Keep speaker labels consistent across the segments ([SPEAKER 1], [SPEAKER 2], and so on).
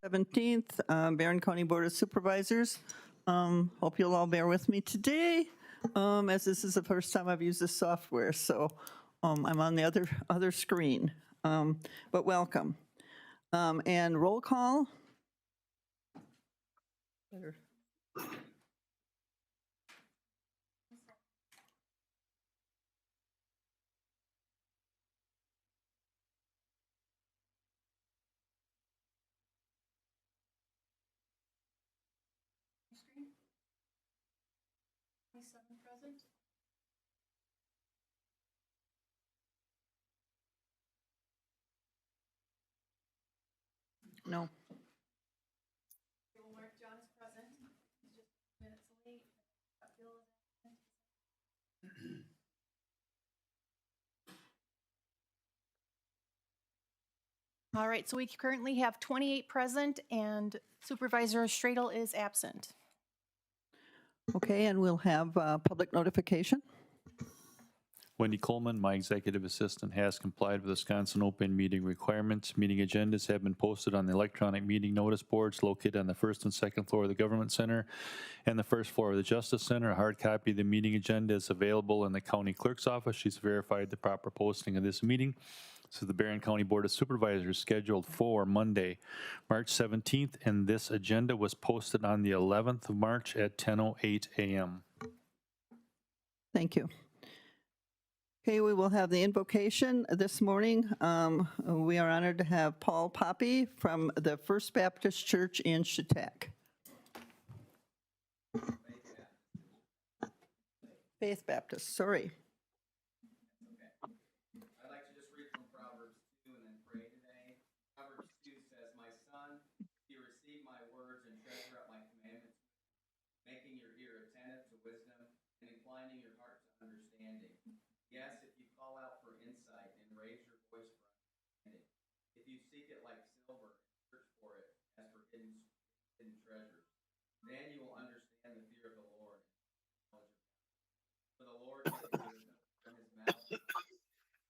[SPEAKER 1] 17th, Barron County Board of Supervisors. Hope you'll all bear with me today, as this is the first time I've used this software, so I'm on the other screen, but welcome. And roll call. Better.
[SPEAKER 2] Present.
[SPEAKER 1] No.
[SPEAKER 2] We will mark John as present. He's just minutes late. Bill is absent. All right, so we currently have 28 present and Supervisor Stradel is absent.
[SPEAKER 1] Okay, and we'll have public notification.
[SPEAKER 3] Wendy Coleman, my executive assistant, has complied with Wisconsin open meeting requirements. Meeting agendas have been posted on the electronic meeting notice boards located on the first and second floor of the Government Center and the first floor of the Justice Center. A hard copy of the meeting agenda is available in the county clerk's office. She's verified the proper posting of this meeting. So the Barron County Board of Supervisors scheduled for Monday, March 17th, and this agenda was posted on the 11th of March at 10:08 a.m.
[SPEAKER 1] Thank you. Okay, we will have the invocation this morning. We are honored to have Paul Poppy from the First Baptist Church in Chautauqua. Faith Baptist, sorry.
[SPEAKER 4] I'd like to just read from Proverbs 2 and then pray today. Proverbs 2 says, "My son, you receive my words and treasure up my commandments, making your ear attentive to wisdom and inclining your heart to understanding. Yes, if you call out for insight and raise your voice for understanding, if you seek it like silver and search for it as for hidden treasures, then you will understand the fear of the Lord and the knowledge of God. For the Lord is wisdom, from his mouth is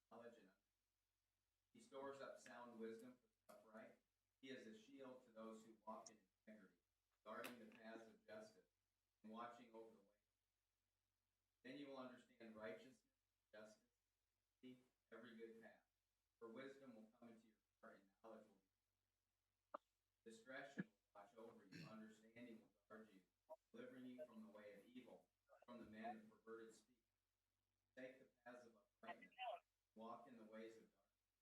[SPEAKER 4] knowledge and understanding. He stores up sound wisdom for the upright. He is a shield to those who walk in integrity, guarding the paths of justice and watching over the way. Then you will understand righteousness, justice, every good path. For wisdom will come into your heart and knowledge will be. Discretion will watch over you, understanding will guard you, delivering you from the way of evil, from the man of perverted speech. Take the paths of uprightness, walk in the ways of darkness.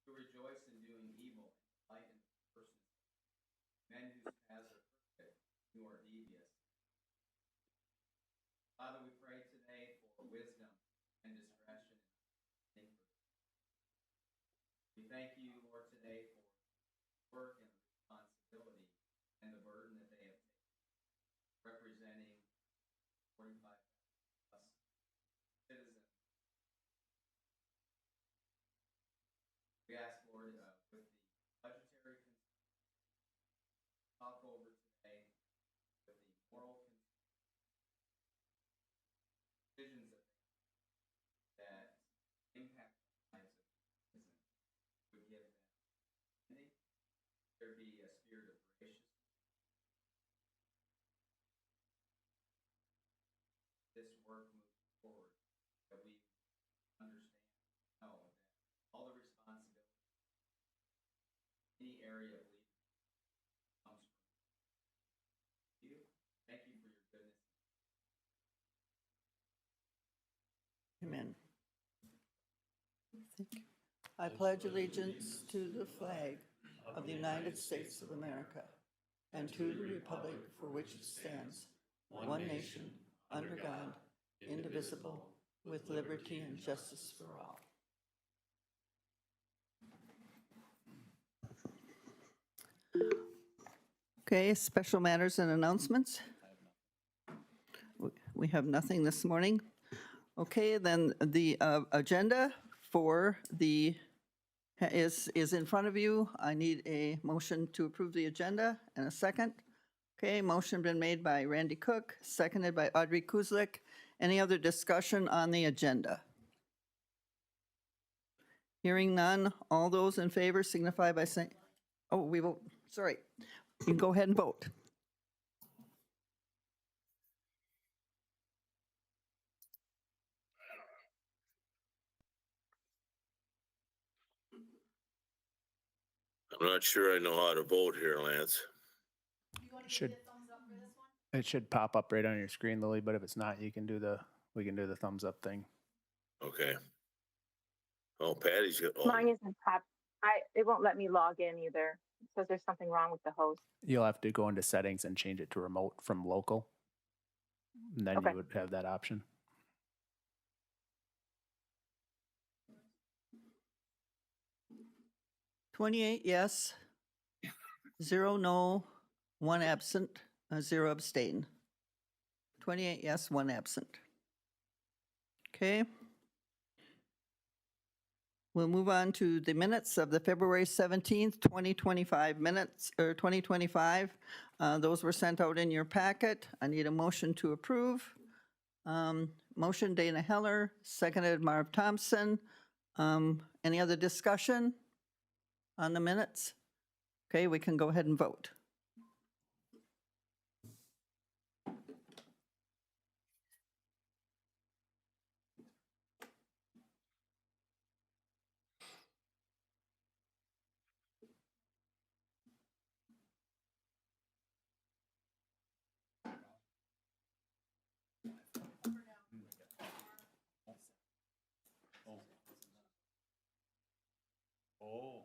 [SPEAKER 4] To rejoice in doing evil and delight in the person. Men whose paths are crooked, who are devious. Father, we pray today for wisdom and discretion. We thank you, Lord, today for work and responsibility and the burden that they have taken, representing 45 plus citizens. We ask, Lord, with the budgetary talk over today, with the moral decisions that impact the lives of citizens, would give them understanding. There be a spirit of graciousness. This work moves forward, that we understand, know that all the responsibility, any area of leadership comes from you. Thank you for your goodness.
[SPEAKER 1] Amen. I pledge allegiance to the flag of the United States of America and to the republic for which it stands, one nation, under God, indivisible, with liberty and justice for all. Okay, special matters and announcements. We have nothing this morning. Okay, then the agenda for the is in front of you. I need a motion to approve the agenda and a second. Okay, motion been made by Randy Cook, seconded by Audrey Kuzlik. Any other discussion on the agenda? Hearing none, all those in favor signify by saying, oh, we vote, sorry. You can go ahead and vote.
[SPEAKER 5] I'm not sure I know how to vote here, Lance.
[SPEAKER 2] You want to
[SPEAKER 6] Should-
[SPEAKER 2] give me a thumbs up for this one?
[SPEAKER 6] It should pop up right on your screen, Lily, but if it's not, we can do the thumbs up thing.
[SPEAKER 5] Okay. Oh, Patty's got,
[SPEAKER 7] Mine
[SPEAKER 5] oh,
[SPEAKER 7] isn't pop. It won't let me log in either. It says there's something wrong with the host.
[SPEAKER 6] You'll have to go into settings and change it to remote from local. And then
[SPEAKER 7] Okay.
[SPEAKER 6] you would have that option.
[SPEAKER 1] Twenty-eight yes, 0 no, 1 absent, 0 abstain. 28 yes, 1 absent. Okay. We'll move on to the minutes of the February 17th, 2025 minutes, or 2025. Those were sent out in your packet. I need a motion to approve. Motion Dana Heller, seconded Marv Thompson. Any other discussion on the minutes? Okay, we can go ahead and vote.
[SPEAKER 3] Oh.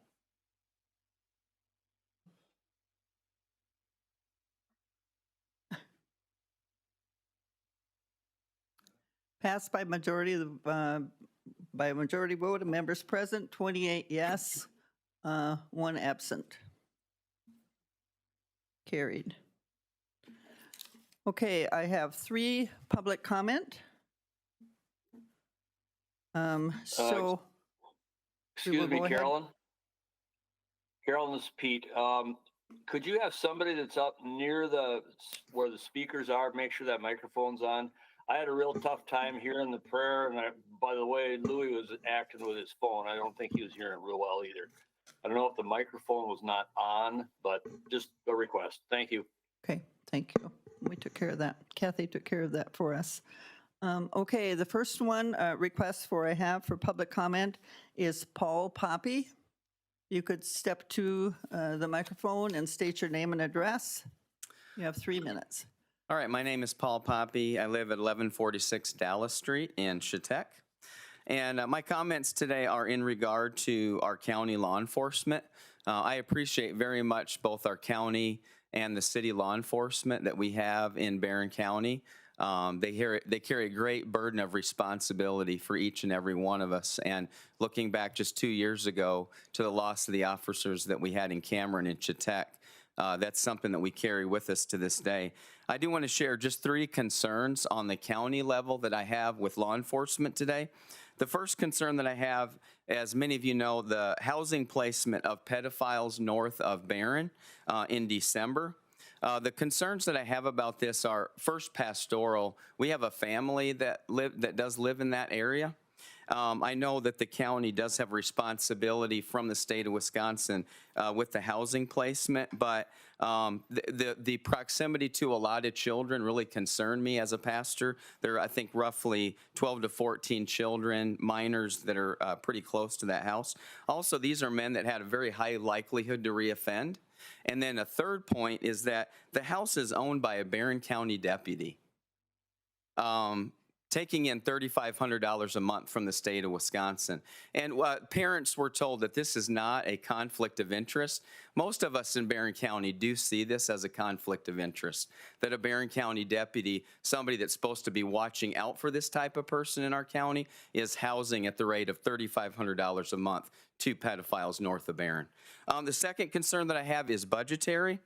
[SPEAKER 1] Passed by majority of the, by a majority vote of members present, 28 yes, 1 absent. Carried. Okay, I have 3 public comment. So,
[SPEAKER 8] Excuse
[SPEAKER 1] will
[SPEAKER 8] me,
[SPEAKER 1] go ahead.
[SPEAKER 8] Carolyn. Carolyn, this is Pete. Could you have somebody that's up near where the speakers are, make sure that microphone's on? I had a real tough time hearing the prayer, and by the way, Louis was acting with his phone. I don't think he was hearing it real well either. I don't know if the microphone was not on, but just a request. Thank you.
[SPEAKER 1] okay, thank you. We took care of that. Kathy took care of that for us. Okay, the first one, request I have for public comment is Paul Poppy. You could step to the microphone and state your name and address. You have 3 minutes.
[SPEAKER 4] All right, my name is Paul Poppy. I live at 1146 Dallas Street in Chautauqua. And my comments today are in regard to our county law enforcement. I appreciate very much both our county and the city law enforcement that we have in Barron County. They carry a great burden of responsibility for each and every one of us. And looking back just 2 years ago to the loss of the officers that we had in Cameron and Chautauqua, that's something that we carry with us to this day. I do want to share just 3 concerns on the county level that I have with law enforcement today. The first concern that I have, as many of you know, the housing placement of pedophiles north of Barron in December. The concerns that I have about this are, first, pastoral. We have a family that does live in that area. I know that the county does have responsibility from the state of Wisconsin with the housing placement, but the proximity to a lot of children really concerned me as a pastor. There are, I think, roughly 12 to 14 children, minors that are pretty close to that house. Also, these are men that had a very high likelihood to reoffend. And then a third point is that the house is owned by a Barron County deputy. Taking in $3,500 a month from the state of Wisconsin. And parents were told that this is not a conflict of interest. Most of us in Barron County do see this as a conflict of interest, that a Barron County deputy, somebody that's supposed to be watching out for this type of person in our county, is housing at the rate of $3,500 a month to pedophiles north of Barron. The second concern that I have is budgetary.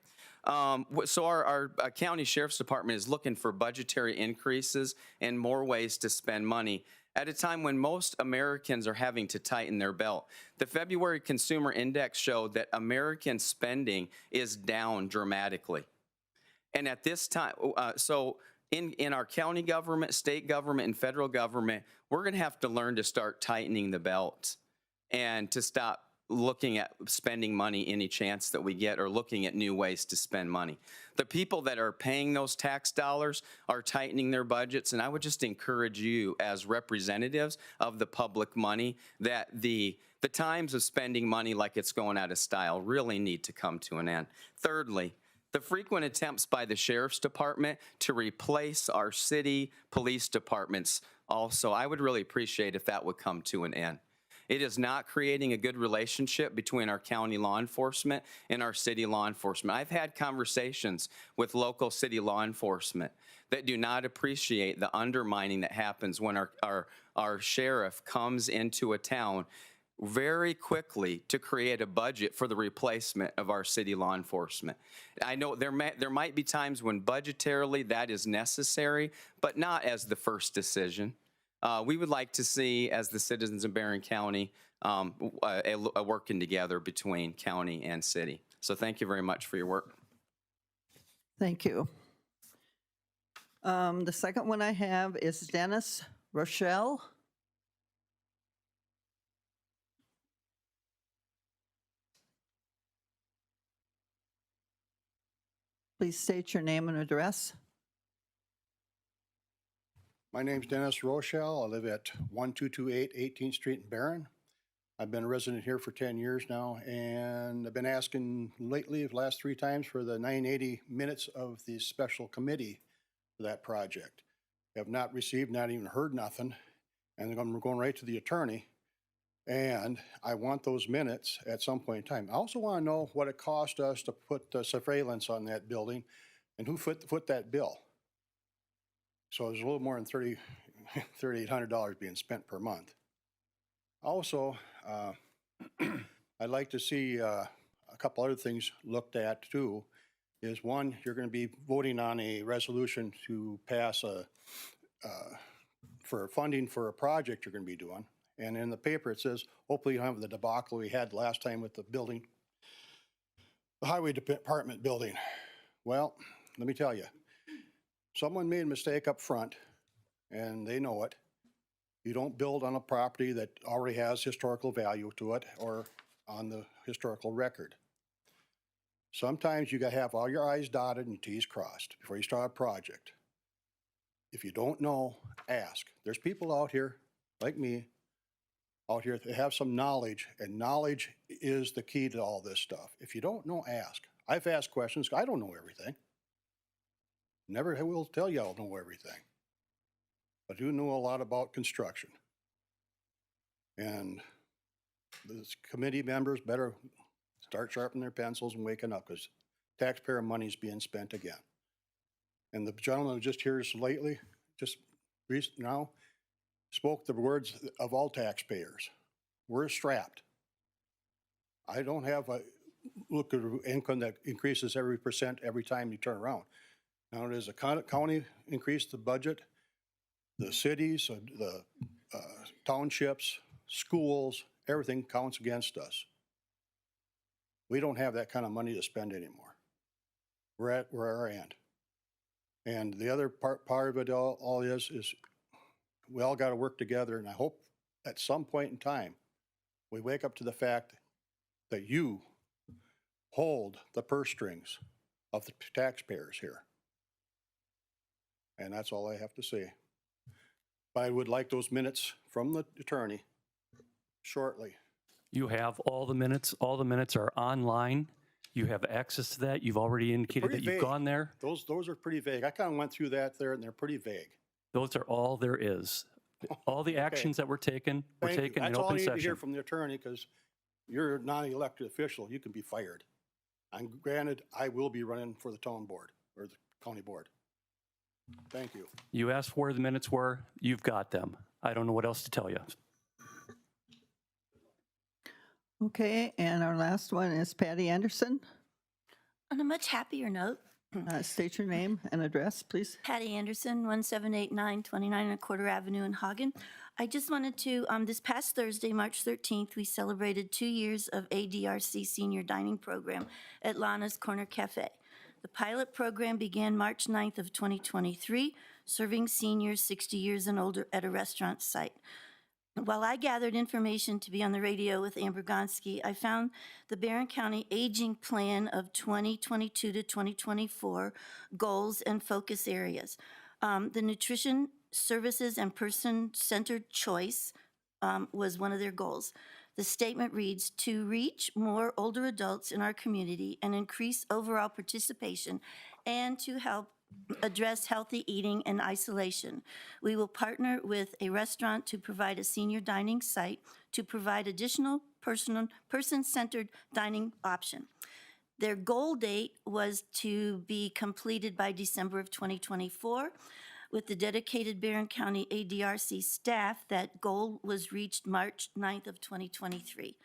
[SPEAKER 4] So our county sheriff's department is looking for budgetary increases and more ways to spend money at a time when most Americans are having to tighten their belt. The February Consumer Index showed that American spending is down dramatically. And at this time, so in our county government, state government, and federal government, we're going to have to learn to start tightening the belt and to stop looking at spending money any chance that we get or looking at new ways to spend money. The people that are paying those tax dollars are tightening their budgets, and I would just encourage you as representatives of the public money that the times of spending money like it's going out of style really need to come to an end. Thirdly, the frequent attempts by the Sheriff's Department to replace our city police departments also, I would really appreciate if that would come to an end. It is not creating a good relationship between our county law enforcement and our city law enforcement. I've had conversations with local city law enforcement that do not appreciate the undermining that happens when our sheriff comes into a town very quickly to create a budget for the replacement of our city law enforcement. I know there might be times when budgetarily that is necessary, but not as the first decision. We would like to see, as the citizens of Barron County, a working together between county and city. So thank you very much for your work.
[SPEAKER 1] Thank you. The second one I have is Dennis Rochelle. Please state your name and address.
[SPEAKER 9] My name's Dennis Rochelle. I live at 1228 18th Street in Barron. I've been a resident here for 10 years now, and I've been asking lately, the last 3 times, for the 980 minutes of the special committee for that project. Have not received, not even heard nothing, and I'm going right to the attorney, and I want those minutes at some point in time. I also want to know what it cost us to put surveillance on that building and who foot that bill. So there's a little more than $3,800 being spent per month. Also, I'd like to see a couple other things looked at too. Is one, you're going to be voting on a resolution to pass for funding for a project you're going to be doing. And in the paper it says, hopefully you don't have the debacle we had last time with the building, the highway department building. Well, let me tell you. Someone made a mistake up front, and they know it. You don't build on a property that already has historical value to it or on the historical record. Sometimes you got to have all your I's dotted and T's crossed before you start a project. If you don't know, ask. There's people out here, like me, out here that have some knowledge, and knowledge is the key to all this stuff. If you don't know, ask. I've asked questions. I don't know everything. Never will tell you I'll know everything. But I do know a lot about construction. And the committee members better start sharpening their pencils and waking up, because taxpayer money is being spent again. And the gentleman who just here lately, just now, spoke the words of all taxpayers. We're strapped. I don't have a look at income that increases every percent every time you turn around. Now, as the county increased the budget, the cities, the townships, schools, everything counts against us. We don't have that kind of money to spend anymore. We're at our end. And the other part of it all is we all got to work together, and I hope at some point in time we wake up to the fact that you hold the purse strings of the taxpayers here. And that's all I have to say. But I would like those minutes from the attorney shortly.
[SPEAKER 10] You have all the minutes. All the minutes are online. You have access to that. You've already indicated
[SPEAKER 9] Pretty
[SPEAKER 10] that you've
[SPEAKER 9] vague.
[SPEAKER 10] gone there.
[SPEAKER 9] Those are pretty vague. I kind of went through that there, and they're pretty vague.
[SPEAKER 10] Those are all there is. All the actions that were taken
[SPEAKER 9] Thank you.
[SPEAKER 10] in
[SPEAKER 9] That's all I
[SPEAKER 10] open
[SPEAKER 9] need to hear
[SPEAKER 10] session.
[SPEAKER 9] from the attorney, because you're not an elected official. You can be fired. And granted, I will be running for the town board or the county board. Thank you.
[SPEAKER 10] You asked where the minutes were. You've got them. I don't know what else to tell you.
[SPEAKER 1] Okay, and our last one is Patty Anderson.
[SPEAKER 11] On a much happier note,
[SPEAKER 1] State your name and address, please.
[SPEAKER 11] Patty Anderson, 1789 29¼ Avenue in Hagen. I just wanted to, this past Thursday, March 13th, we celebrated 2 years of ADRC Senior Dining Program at Lana's Corner Cafe. The pilot program began March 9th of 2023, serving seniors 60 years and older at a restaurant site. While I gathered information to be on the radio with Amber Gonski, I found the Barron County Aging Plan of 2022 to 2024 goals and focus areas. The nutrition services and person-centered choice was one of their goals. The statement reads, "To reach more older adults in our community and increase overall participation and to help address healthy eating and isolation. We will partner with a restaurant to provide a senior dining site to provide additional person-centered dining option." Their goal date was to be completed by December of 2024. With the dedicated Barron County ADRC staff, that goal was reached March 9th of 2023.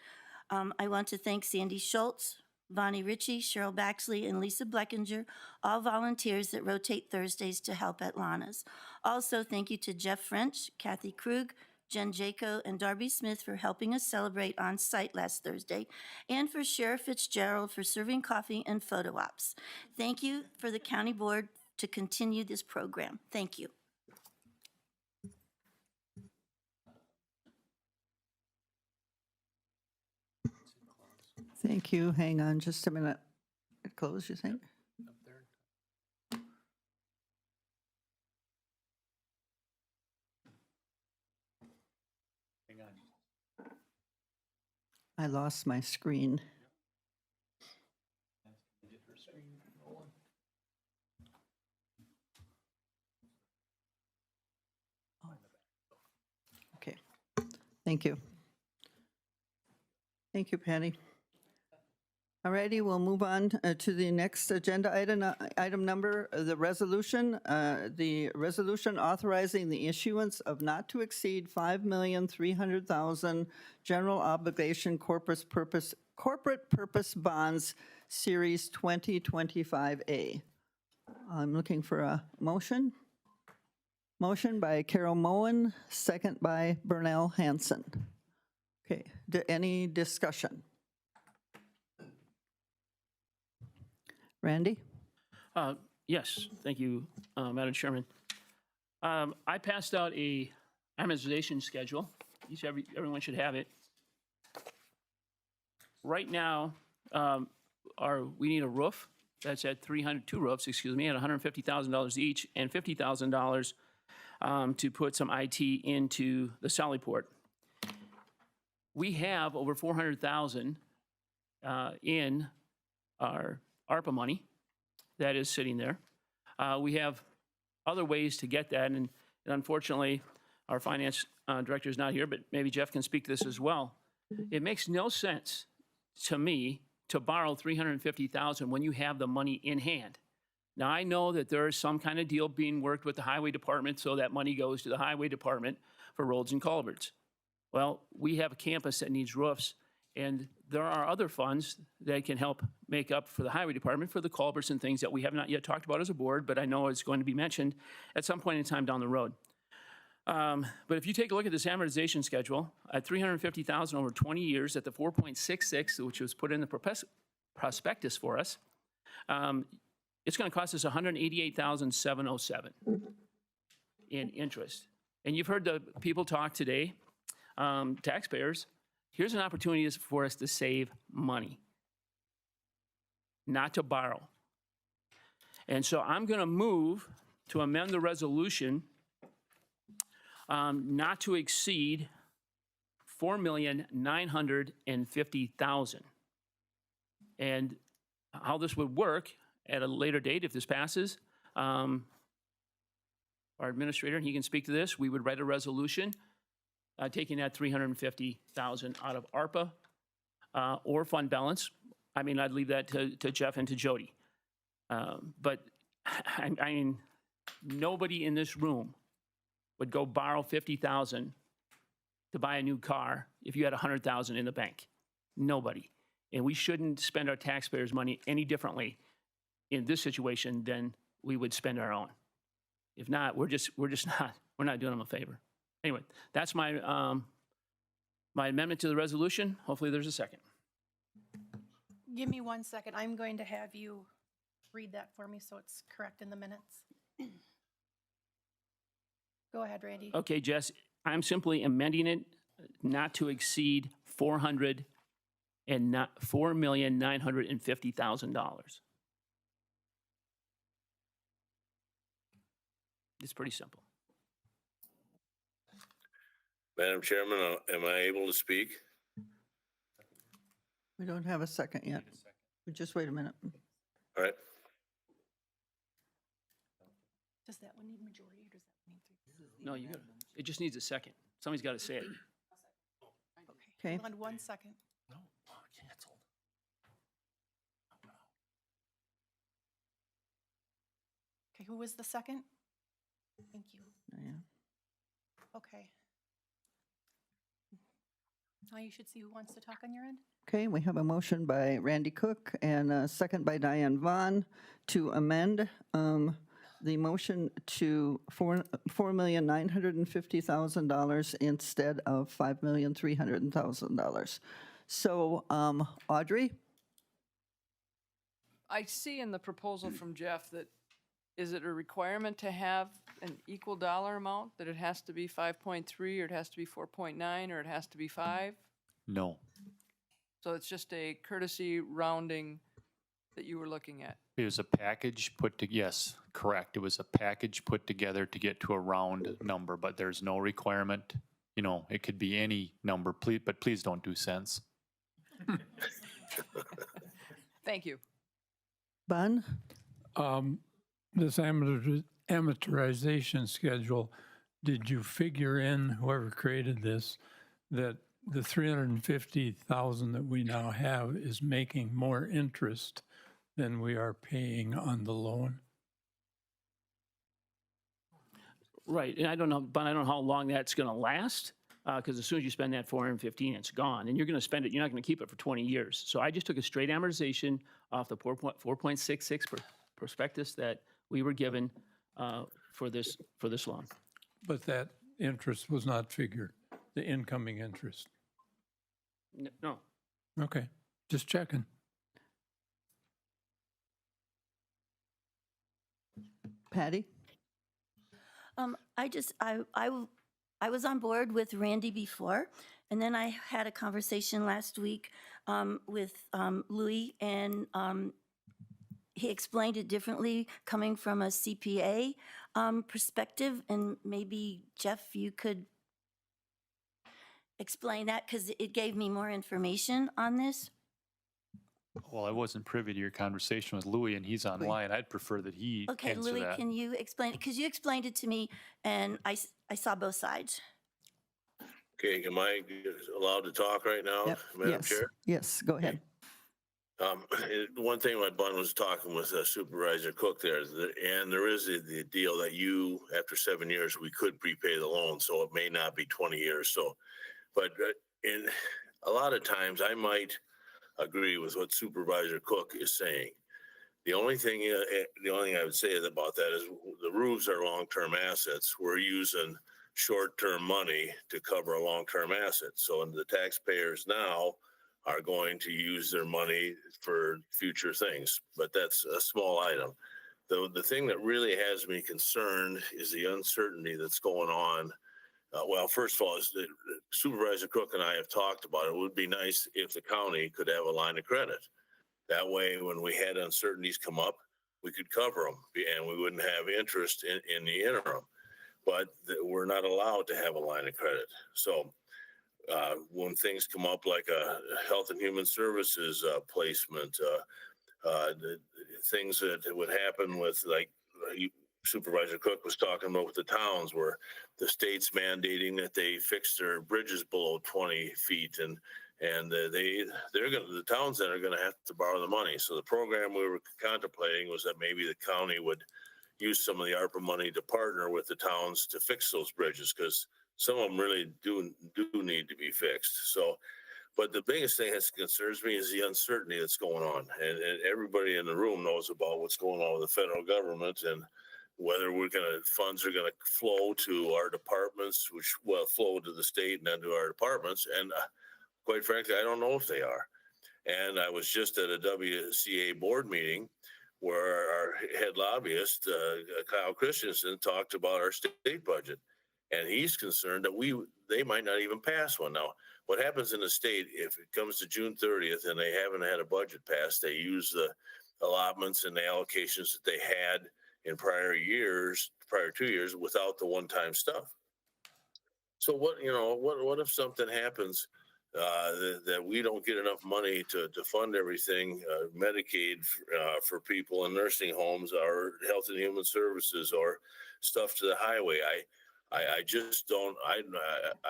[SPEAKER 11] I want to thank Sandy Schultz, Bonnie Ritchie, Cheryl Baxley, and Lisa Bleckinger, all volunteers that rotate Thursdays to help at Lana's. Also, thank you to Jeff French, Kathy Krug, Jen Jaco, and Darby Smith for helping us celebrate on site last Thursday, and for Sheriff Fitzgerald for serving coffee and photo ops. Thank you for the county board to continue this program. Thank you.
[SPEAKER 1] Thank you. Hang on just a minute. Close, you think?
[SPEAKER 3] Hang on.
[SPEAKER 1] I lost my screen. Okay. Thank you. Thank you, Patty. All righty, we'll move on to the next agenda item number, the resolution authorizing the issuance of not to exceed $5,300,000 general obligation corporate purpose bonds, Series 2025A. I'm looking for a motion. Motion by Carol Moen, second by Bernal Hanson. Okay, any discussion? Randy?
[SPEAKER 12] Yes, thank you, Madam Chairman. I passed out a amortization schedule. Everyone should have it. Right now, we need a roof that's at two roofs, excuse me, at $150,000 each, and $50,000 to put some IT into the Sallyport. We have over $400,000 in our ARPA money that is sitting there. We have other ways to get that, and unfortunately, our finance director is not here, but maybe Jeff can speak to this as well. It makes no sense to me to borrow $350,000 when you have the money in hand. Now, I know that there is some kind of deal being worked with the highway department, so that money goes to the highway department for roads and culverts. Well, we have a campus that needs roofs, and there are other funds that can help make up for the highway department for the culverts and things that we have not yet talked about as a board, but I know it's going to be mentioned at some point in time down the road. But if you take a look at this amortization schedule, at $350,000 over 20 years at the 4.66, which was put in the prospectus for us, it's going to cost us $188,707 in interest. And you've heard the people talk today, taxpayers. Here's an opportunity for us to save money, not to borrow. And so I'm going to move to amend the resolution not to exceed $4,950,000. And how this would work at a later date, if this passes, our administrator, he can speak to this, we would write a resolution taking that $350,000 out of ARPA or fund balance. I mean, I'd leave that to Jeff and to Jody. But I mean, nobody in this room would go borrow $50,000 to buy a new car if you had $100,000 in the bank. Nobody. And we shouldn't spend our taxpayers' money any differently in this situation than we would spend our own. If not, we're not doing them a favor. Anyway, that's my my amendment to the resolution. Hopefully there's a second.
[SPEAKER 2] Give me 1 second. I'm going to have you read that for me so it's correct in the minutes. Go ahead, Randy.
[SPEAKER 12] Okay, Jess, I'm simply amending it not to exceed $4,950,000. It's pretty simple.
[SPEAKER 5] Madam Chairman, am I able to speak?
[SPEAKER 1] We don't have a second yet. Just wait a minute.
[SPEAKER 5] All right.
[SPEAKER 2] Does that one need majority or does that one need three?
[SPEAKER 12] No, you got, it just needs a second. Somebody's got to say it.
[SPEAKER 1] Okay.
[SPEAKER 2] Hold on 1 second.
[SPEAKER 10] No, canceled.
[SPEAKER 2] Okay, who was the second? Thank you.
[SPEAKER 1] Diane.
[SPEAKER 2] Okay. Now you should see who wants to talk on your end.
[SPEAKER 1] Okay, we have a motion by Randy Cook and a second by Diane Vaughn to amend the motion to $4,950,000 instead of $5,300,000. So, Audrey?
[SPEAKER 13] I see in the proposal from Jeff that, is it a requirement to have an equal dollar amount, that it has to be 5.3, or it has to be 4.9, or it has to be 5?
[SPEAKER 3] No.
[SPEAKER 13] So it's just a courtesy rounding that you were looking at?
[SPEAKER 3] It was a package put to, yes, correct. It was a package put together to get to a round number, but there's no requirement. You know, it could be any number, please, but please don't do cents.
[SPEAKER 13] Thank you.
[SPEAKER 1] Bun?
[SPEAKER 14] This amortization schedule, did you figure in, whoever created this, that the 350,000 that we now have is making more interest than we are paying on the loan?
[SPEAKER 12] Right, and I don't know, but I don't know how long that's going to last, because as soon as you spend that 415, it's gone, and you're going to spend it, you're not going to keep it for 20 years. So I just took a straight amortization off the 4.66 prospectus that we were given for this loan.
[SPEAKER 14] But that interest was not figured, the incoming interest.
[SPEAKER 12] No.
[SPEAKER 14] Okay, just checking.
[SPEAKER 1] Patty?
[SPEAKER 11] I was on board with Randy before, and then I had a conversation last week with Louis, and he explained it differently coming from a CPA perspective, and maybe Jeff, you could explain that because it gave me more information on this.
[SPEAKER 3] Well, I wasn't privy to your conversation with Louis, and he's online. I'd prefer that he
[SPEAKER 11] Okay,
[SPEAKER 3] answer
[SPEAKER 11] Louis,
[SPEAKER 3] that.
[SPEAKER 11] can you explain it? Because you explained it to me, and I saw both sides.
[SPEAKER 5] Okay, am I allowed to talk right now,
[SPEAKER 1] Yep.
[SPEAKER 5] Madam
[SPEAKER 1] Yes.
[SPEAKER 5] Chair?
[SPEAKER 1] Yes, go ahead.
[SPEAKER 5] One thing my bun was talking with Supervisor Cook there, and there is the deal that you, after 7 years, we could prepay the loan, so it may not be 20 years. So, but in a lot of times, I might agree with what Supervisor Cook is saying. The only thing I would say about that is the roofs are long-term assets. We're using short-term money to cover a long-term asset. So the taxpayers now are going to use their money for future things, but that's a small item. The thing that really has me concerned is the uncertainty that's going on. Well, first of all, is that Supervisor Cook and I have talked about it. It would be nice if the county could have a line of credit. That way, when we had uncertainties come up, we could cover them and we wouldn't have interest in the interim. But we're not allowed to have a line of credit. So when things come up like a Health and Human Services placement, the things that would happen with, like Supervisor Cook was talking about with the towns, where the state's mandating that they fix their bridges below 20 feet, and the towns then are going to have to borrow the money. So the program we were contemplating was that maybe the county would use some of the ARPA money to partner with the towns to fix those bridges, because some of them really do need to be fixed. So, but the biggest thing that concerns me is the uncertainty that's going on, and everybody in the room knows about what's going on with the federal government and whether funds are going to flow to our departments, which will flow to the state and then to our departments. And quite frankly, I don't know if they are. And I was just at a WCA board meeting where our head lobbyist, Kyle Christensen, talked about our state budget. And he's concerned that they might not even pass one. Now, what happens in the state, if it comes to June 30th and they haven't had a budget passed, they use the allotments and the allocations that they had in prior 2 years without the one-time stuff. So what if something happens that we don't get enough money to fund everything, Medicaid for people in nursing homes, or Health and Human Services, or stuff to the highway? I just don't, I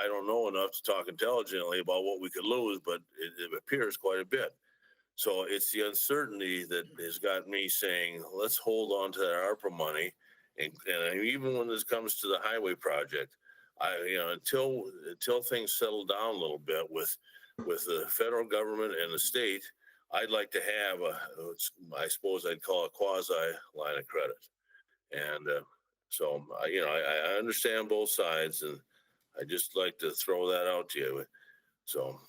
[SPEAKER 5] don't know enough to talk intelligently about what we could lose, but it appears quite a bit. So it's the uncertainty that has got me saying, let's hold on to that ARPA money. And even when this comes to the highway project, until things settle down a little bit with the federal government and the state, I'd like to have I suppose I'd call a quasi line of credit. And so I understand both sides, and I just like to throw that out to you. So,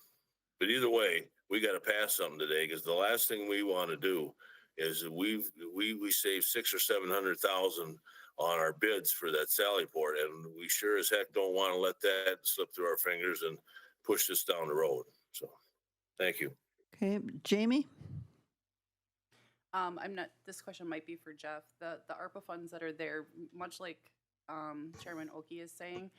[SPEAKER 5] but either way, we got to pass something today, because the last thing we want to do is we save $600,000 or $700,000 on our bids for that Sally Port, and we sure as heck don't want to let that slip through our fingers and push this down the road. So, thank you.
[SPEAKER 1] Okay, Jamie?
[SPEAKER 15] This question might be for Jeff. The ARPA funds that are there, much like Chairman Oki is saying,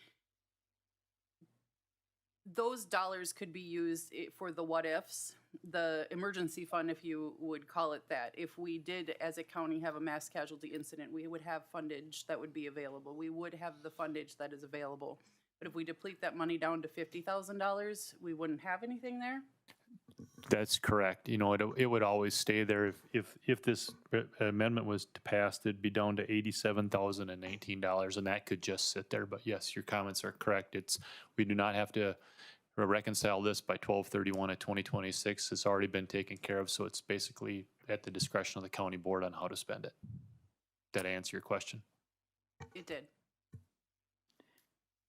[SPEAKER 15] those dollars could be used for the what ifs, the emergency fund, if you would call it that. If we did, as a county, have a mass casualty incident, we would have fundage that would be available. We would have the fundage that is available. But if we deplete that money down to $50,000, we wouldn't have anything there?
[SPEAKER 3] That's correct. It would always stay there. If this amendment was to pass, it'd be down to $87,019, and that could just sit there. But yes, your comments are correct. We do not have to reconcile this by 12/31 of 2026. It's already been taken care of, so it's basically at the discretion of the county board on how to spend it. Did I answer your question?
[SPEAKER 15] It did.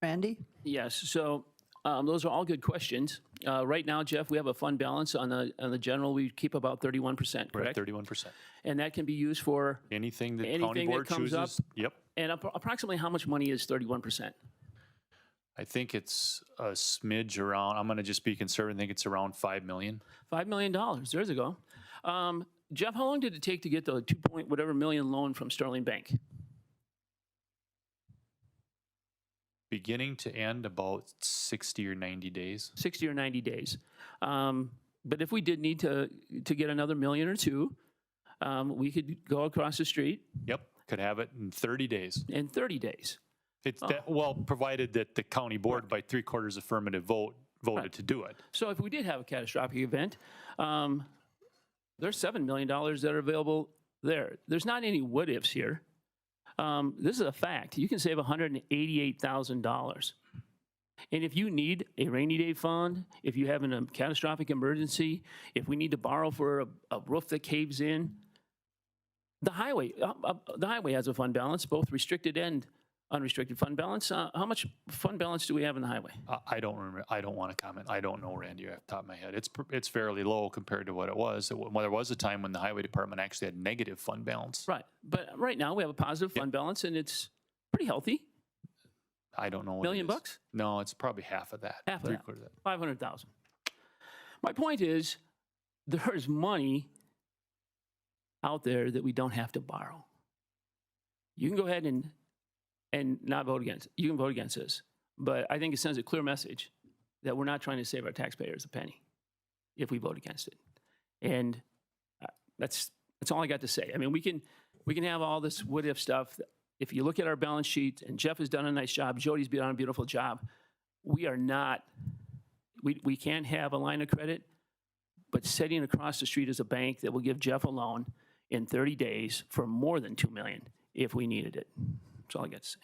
[SPEAKER 1] Randy?
[SPEAKER 12] Yes, so those are all good questions. Right now, Jeff, we have a fund balance on the general. We keep about 31%,
[SPEAKER 3] We're at
[SPEAKER 12] correct?
[SPEAKER 3] 31%.
[SPEAKER 12] And that can be used for
[SPEAKER 3] Anything the county
[SPEAKER 12] anything that
[SPEAKER 3] board
[SPEAKER 12] comes up.
[SPEAKER 3] chooses. Yep.
[SPEAKER 12] And approximately how much money is 31%?
[SPEAKER 3] I think it's a smidge around, I'm going to just be conservative, I think it's around $5 million.
[SPEAKER 12] $5 million. There's a go. Jeff, how long did it take to get the 2 million loan from Sterling Bank?
[SPEAKER 3] Beginning to end, about 60 or 90 days.
[SPEAKER 12] 60 or 90 days. But if we did need to get another million or two, we could go across the street.
[SPEAKER 3] Yep, could have it in 30 days.
[SPEAKER 12] In 30 days.
[SPEAKER 3] It's provided that the county board by 3/4 affirmative voted to do it.
[SPEAKER 12] So if we did have a catastrophic event, there's $7 million that are available there. There's not any what ifs here. This is a fact. You can save $188,000. And if you need a rainy day fund, if you have a catastrophic emergency, if we need to borrow for a roof that caves in, the highway has a fund balance, both restricted and unrestricted fund balance. How much fund balance do we have in the highway?
[SPEAKER 3] I don't remember. I don't want to comment. I don't know, Randy, off the top of my head. It's fairly low compared to what it was. Well, there was a time when the highway department actually had negative fund balance.
[SPEAKER 12] Right. But right now we have a positive fund balance, and it's pretty healthy.
[SPEAKER 3] I don't know what
[SPEAKER 12] $1 million?
[SPEAKER 3] No, it's probably half of that.
[SPEAKER 12] Half of that.
[SPEAKER 3] 3/4 of that.
[SPEAKER 12] 500,000. My point is, there's money out there that we don't have to borrow. You can go ahead and not vote against it. You can vote against this. But I think it sends a clear message that we're not trying to save our taxpayers a penny if we vote against it. And that's all I got to say. I mean, we can have all this what if stuff. If you look at our balance sheet, and Jeff has done a nice job, Jody's done a beautiful job, we can't have a line of credit, but sitting across the street is a bank that will give Jeff a loan in 30 days for more than $2 million if we needed it. That's all I got to say.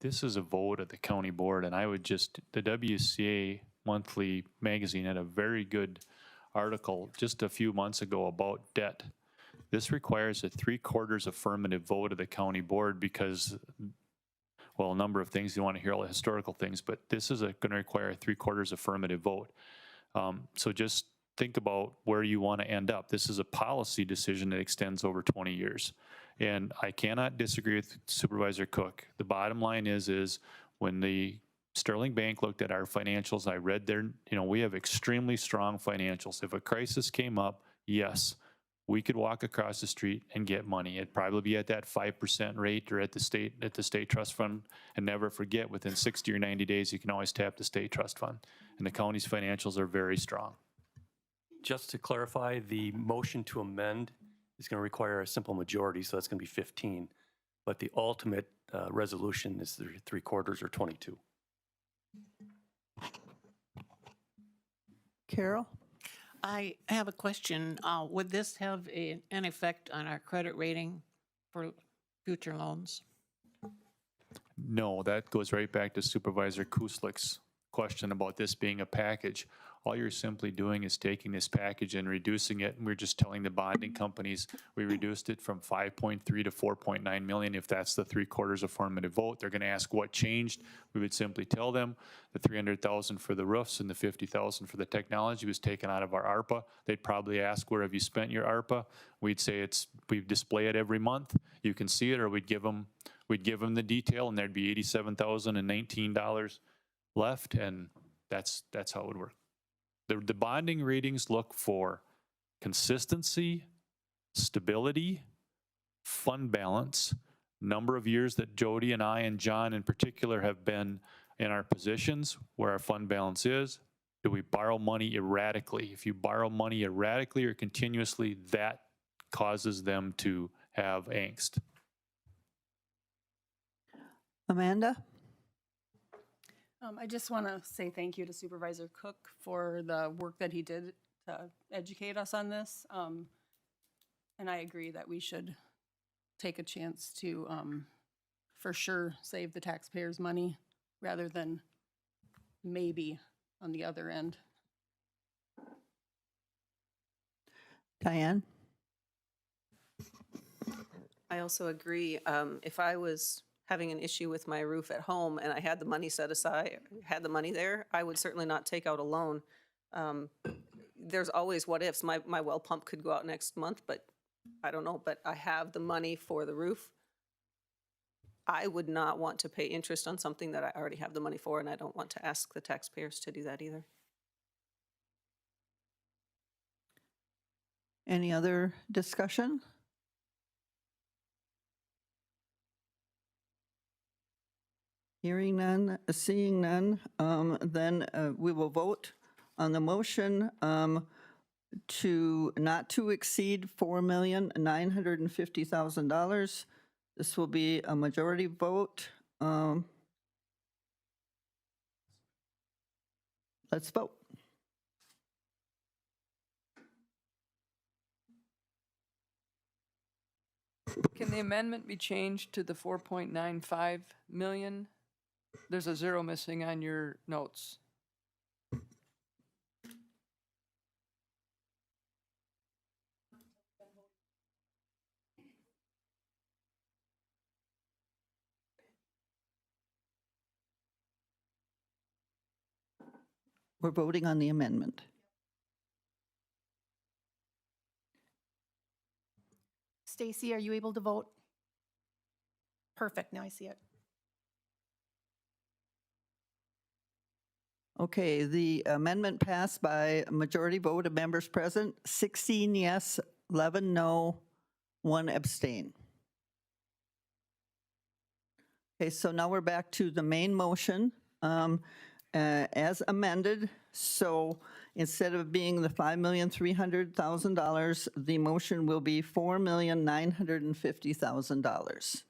[SPEAKER 3] This is a vote of the county board, and the WCA Monthly Magazine had a very good article just a few months ago about debt. This requires a 3/4 affirmative vote of the county board because, well, a number of things. You want to hear all the historical things, but this is going to require a 3/4 affirmative vote. So just think about where you want to end up. This is a policy decision that extends over 20 years. And I cannot disagree with Supervisor Cook. The bottom line is when the Sterling Bank looked at our financials, I read their, we have extremely strong financials. If a crisis came up, yes, we could walk across the street and get money. It'd probably be at that 5% rate or at the state trust fund. And never forget, within 60 or 90 days, you can always tap the state trust fund. And the county's financials are very strong.
[SPEAKER 10] Just to clarify, the motion to amend is going to require a simple majority, so that's going to be 15. But the ultimate resolution is 3/4 or 22.
[SPEAKER 1] Carol?
[SPEAKER 16] I have a question. Would this have an effect on our credit rating for future loans?
[SPEAKER 3] No, that goes right back to Supervisor Kuslik's question about this being a package. All you're simply doing is taking this package and reducing it, and we're just telling the bonding companies we reduced it from 5.3 to 4.9 million. If that's the 3/4 affirmative vote, they're going to ask what changed. We would simply tell them the 300,000 for the roofs and the 50,000 for the technology was taken out of our ARPA. They'd probably ask, where have you spent your ARPA? We'd say we display it every month. You can see it, or we'd give them the detail, and there'd be $87,019 left, and that's how it would work. The bonding ratings look for consistency, stability, fund balance, number of years that Jody and I and John in particular have been in our positions, where our fund balance is. Do we borrow money erratically? If you borrow money erratically or continuously, that causes them to have angst.
[SPEAKER 1] Amanda?
[SPEAKER 15] I just want to say thank you to Supervisor Cook for the work that he did to educate us on this. And I agree that we should take a chance to, for sure, save the taxpayers' money rather than maybe on the other end.
[SPEAKER 1] Diane?
[SPEAKER 17] I also agree. If I was having an issue with my roof at home and I had the money set aside, had the money there, I would certainly not take out a loan. There's always what ifs. My well pump could go out next month, but I don't know, but I have the money for the roof. I would not want to pay interest on something that I already have the money for, and I don't want to ask the taxpayers to do that either.
[SPEAKER 1] Any other discussion? Hearing none, seeing none, then we will vote on the motion to not to exceed $4,950,000. This will be a majority vote. Let's vote.
[SPEAKER 13] Can the amendment be changed to the 4.95 million? There's a zero missing on your notes.
[SPEAKER 1] We're voting on the amendment.
[SPEAKER 2] Stacy, are you able to vote? Perfect, now I see it.
[SPEAKER 1] Okay, the amendment passed by a majority vote of members present, 16 yes, 11 no, 1 abstain. Okay, so now we're back to the main motion as amended. So instead of being the $5,300,000, the motion will be $4,950,000.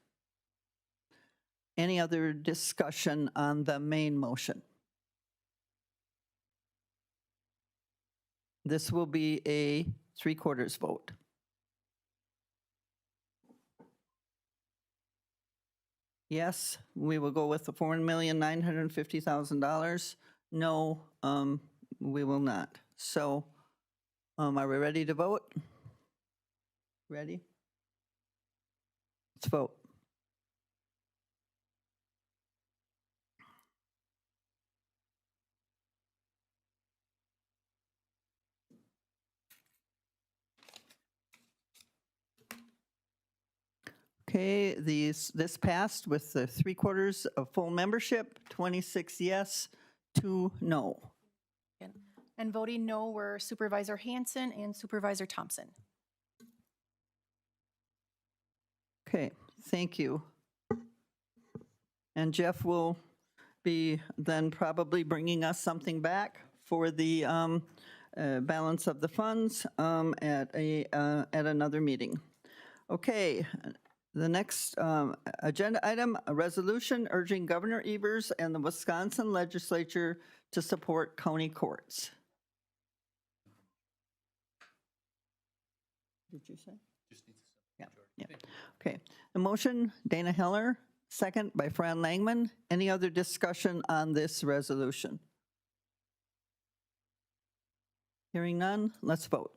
[SPEAKER 1] Any other discussion on the main motion? This will be a 3/4 vote. Yes, we will go with the $4,950,000. No, we will not. So are we ready to vote? Ready? Let's vote. Okay, this passed with the 3/4 of full membership, 26 yes, 2 no.
[SPEAKER 2] And voting no were Supervisor Hanson and Supervisor Thompson.
[SPEAKER 1] Okay, thank you. And Jeff will be then probably bringing us something back for the balance of the funds at another meeting. Okay, the next agenda item, a resolution urging Governor Evers and the Wisconsin legislature to support county courts. Did you say? Yeah. Okay. The motion, Dana Heller, second by Fran Langman. Any other discussion on this resolution? Hearing none, let's vote.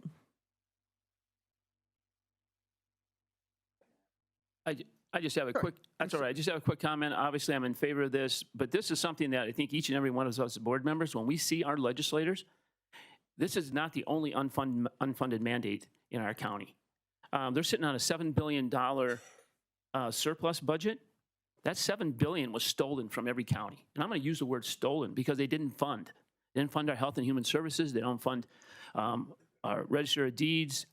[SPEAKER 12] I just have a quick, that's all right, I just have a quick comment. Obviously, I'm in favor of this, but this is something that I think each and every one of us as board members, when we see our legislators, this is not the only unfunded mandate in our county. They're sitting on a $7 billion surplus budget. That $7 billion was stolen from every county. And I'm going to use the word stolen because they didn't fund. They didn't fund our health and human services. They don't fund our register of deeds,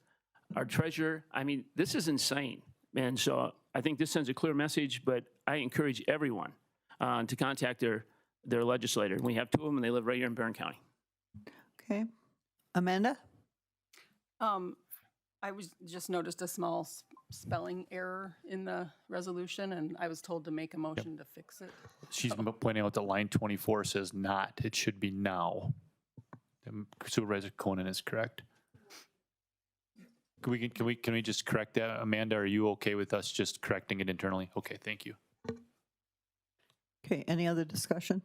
[SPEAKER 12] our treasurer. I mean, this is insane. And so I think this sends a clear message, but I encourage everyone to contact their legislator. We have 2 of them, and they live right here in Barron County.
[SPEAKER 1] Okay. Amanda?
[SPEAKER 15] I was just noticed a small spelling error in the resolution, and I was told to make a motion to fix it.
[SPEAKER 3] She's pointing out that line 24 says not. It should be now. Supervisor Conan is correct. Can we just correct that? Amanda, are you okay with us just correcting it internally? Okay, thank you.
[SPEAKER 1] Okay, any other discussion?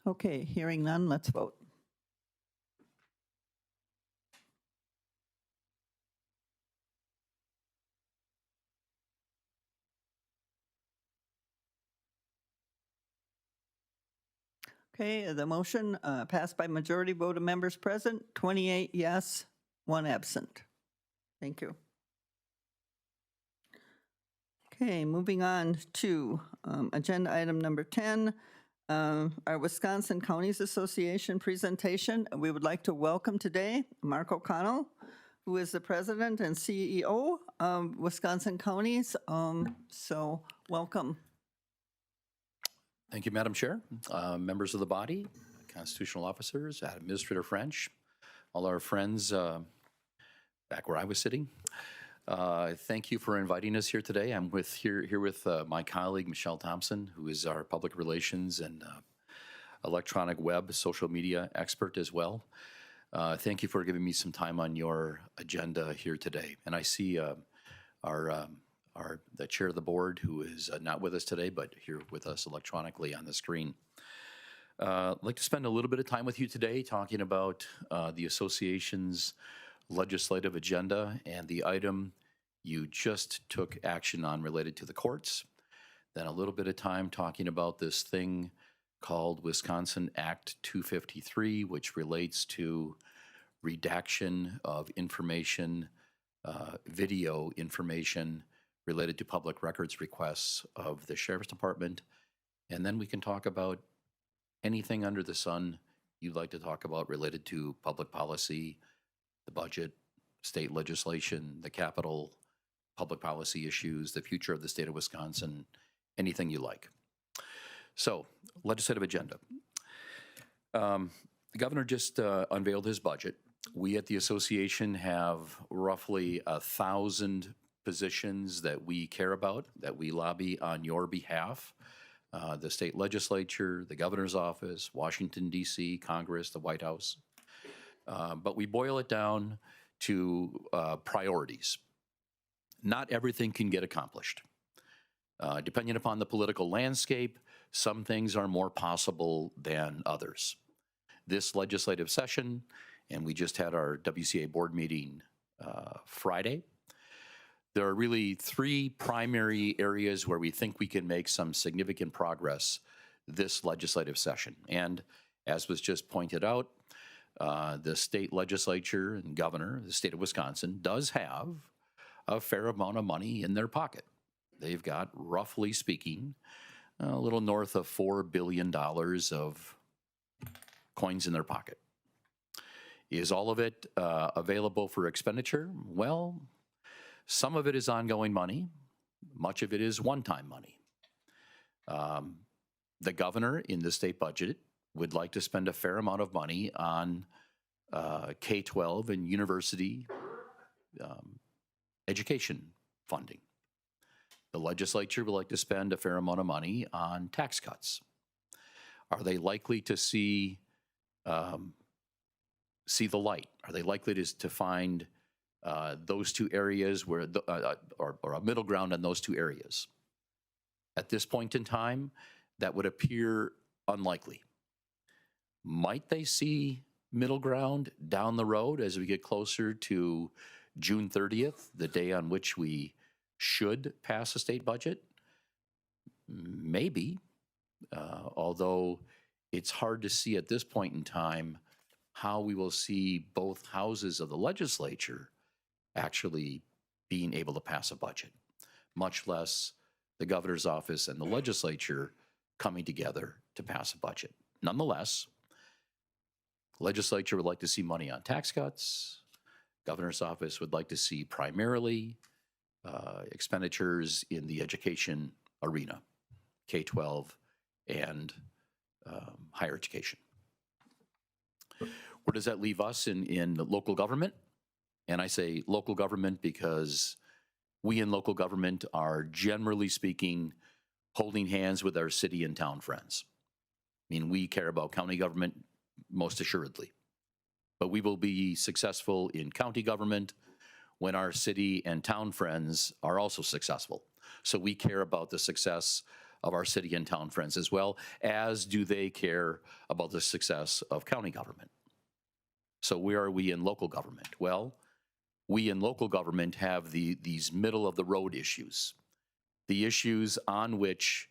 [SPEAKER 1] Okay, hearing none, let's vote. Okay, the motion passed by majority vote of members present, 28 yes, 1 absent. Thank you. Okay, moving on to agenda item number 10, our Wisconsin Counties Association presentation. We would like to welcome today Mark O'Connell, who is the president and CEO of Wisconsin Counties. So welcome.
[SPEAKER 18] Thank you, Madam Chair, members of the body, constitutional officers, Administrator French, all our friends back where I was sitting. Thank you for inviting us here today. I'm here with my colleague, Michelle Thompson, who is our public relations and electronic web social media expert as well. Thank you for giving me some time on your agenda here today. And I see the chair of the board, who is not with us today, but here with us electronically on the screen. I'd like to spend a little bit of time with you today talking about the association's legislative agenda and the item you just took action on related to the courts. Then a little bit of time talking about this thing called Wisconsin Act 253, which relates to redaction of information, video information related to public records requests of the Sheriff's Department. And then we can talk about anything under the sun you'd like to talk about related to public policy, the budget, state legislation, the Capitol, public policy issues, the future of the state of Wisconsin, anything you like. So, legislative agenda. The governor just unveiled his budget. We at the association have roughly 1,000 positions that we care about, that we lobby on your behalf. The state legislature, the governor's office, Washington, D.C., Congress, the White House. But we boil it down to priorities. Not everything can get accomplished. Depending upon the political landscape, some things are more possible than others. This legislative session, and we just had our WCA board meeting Friday, there are really 3 primary areas where we think we can make some significant progress this legislative session. And as was just pointed out, the state legislature and governor, the state of Wisconsin, does have a fair amount of money in their pocket. They've got, roughly speaking, a little north of $4 billion of coins in their pocket. Is all of it available for expenditure? Well, some of it is ongoing money. Much of it is one-time money. The governor in the state budget would like to spend a fair amount of money on K-12 and university education funding. The legislature would like to spend a fair amount of money on tax cuts. Are they likely to see the light? Are they likely to find those two areas where, or a middle ground on those two areas? At this point in time, that would appear unlikely. Might they see middle ground down the road as we get closer to June 30th, the day on which we should pass a state budget? Maybe, although it's hard to see at this point in time how we will see both houses of the legislature actually being able to pass a budget, much less the governor's office and the legislature coming together to pass a budget. Nonetheless, legislature would like to see money on tax cuts. Governor's office would like to see primarily expenditures in the education arena, K-12 and higher education. Where does that leave us in local government? And I say local government because we in local government are, generally speaking, holding hands with our city and town friends. I mean, we care about county government most assuredly, but we will be successful in county government when our city and town friends are also successful. So we care about the success of our city and town friends as well, as do they care about the success of county government. So where are we in local government? Well, we in local government have these middle of the road issues, the issues on which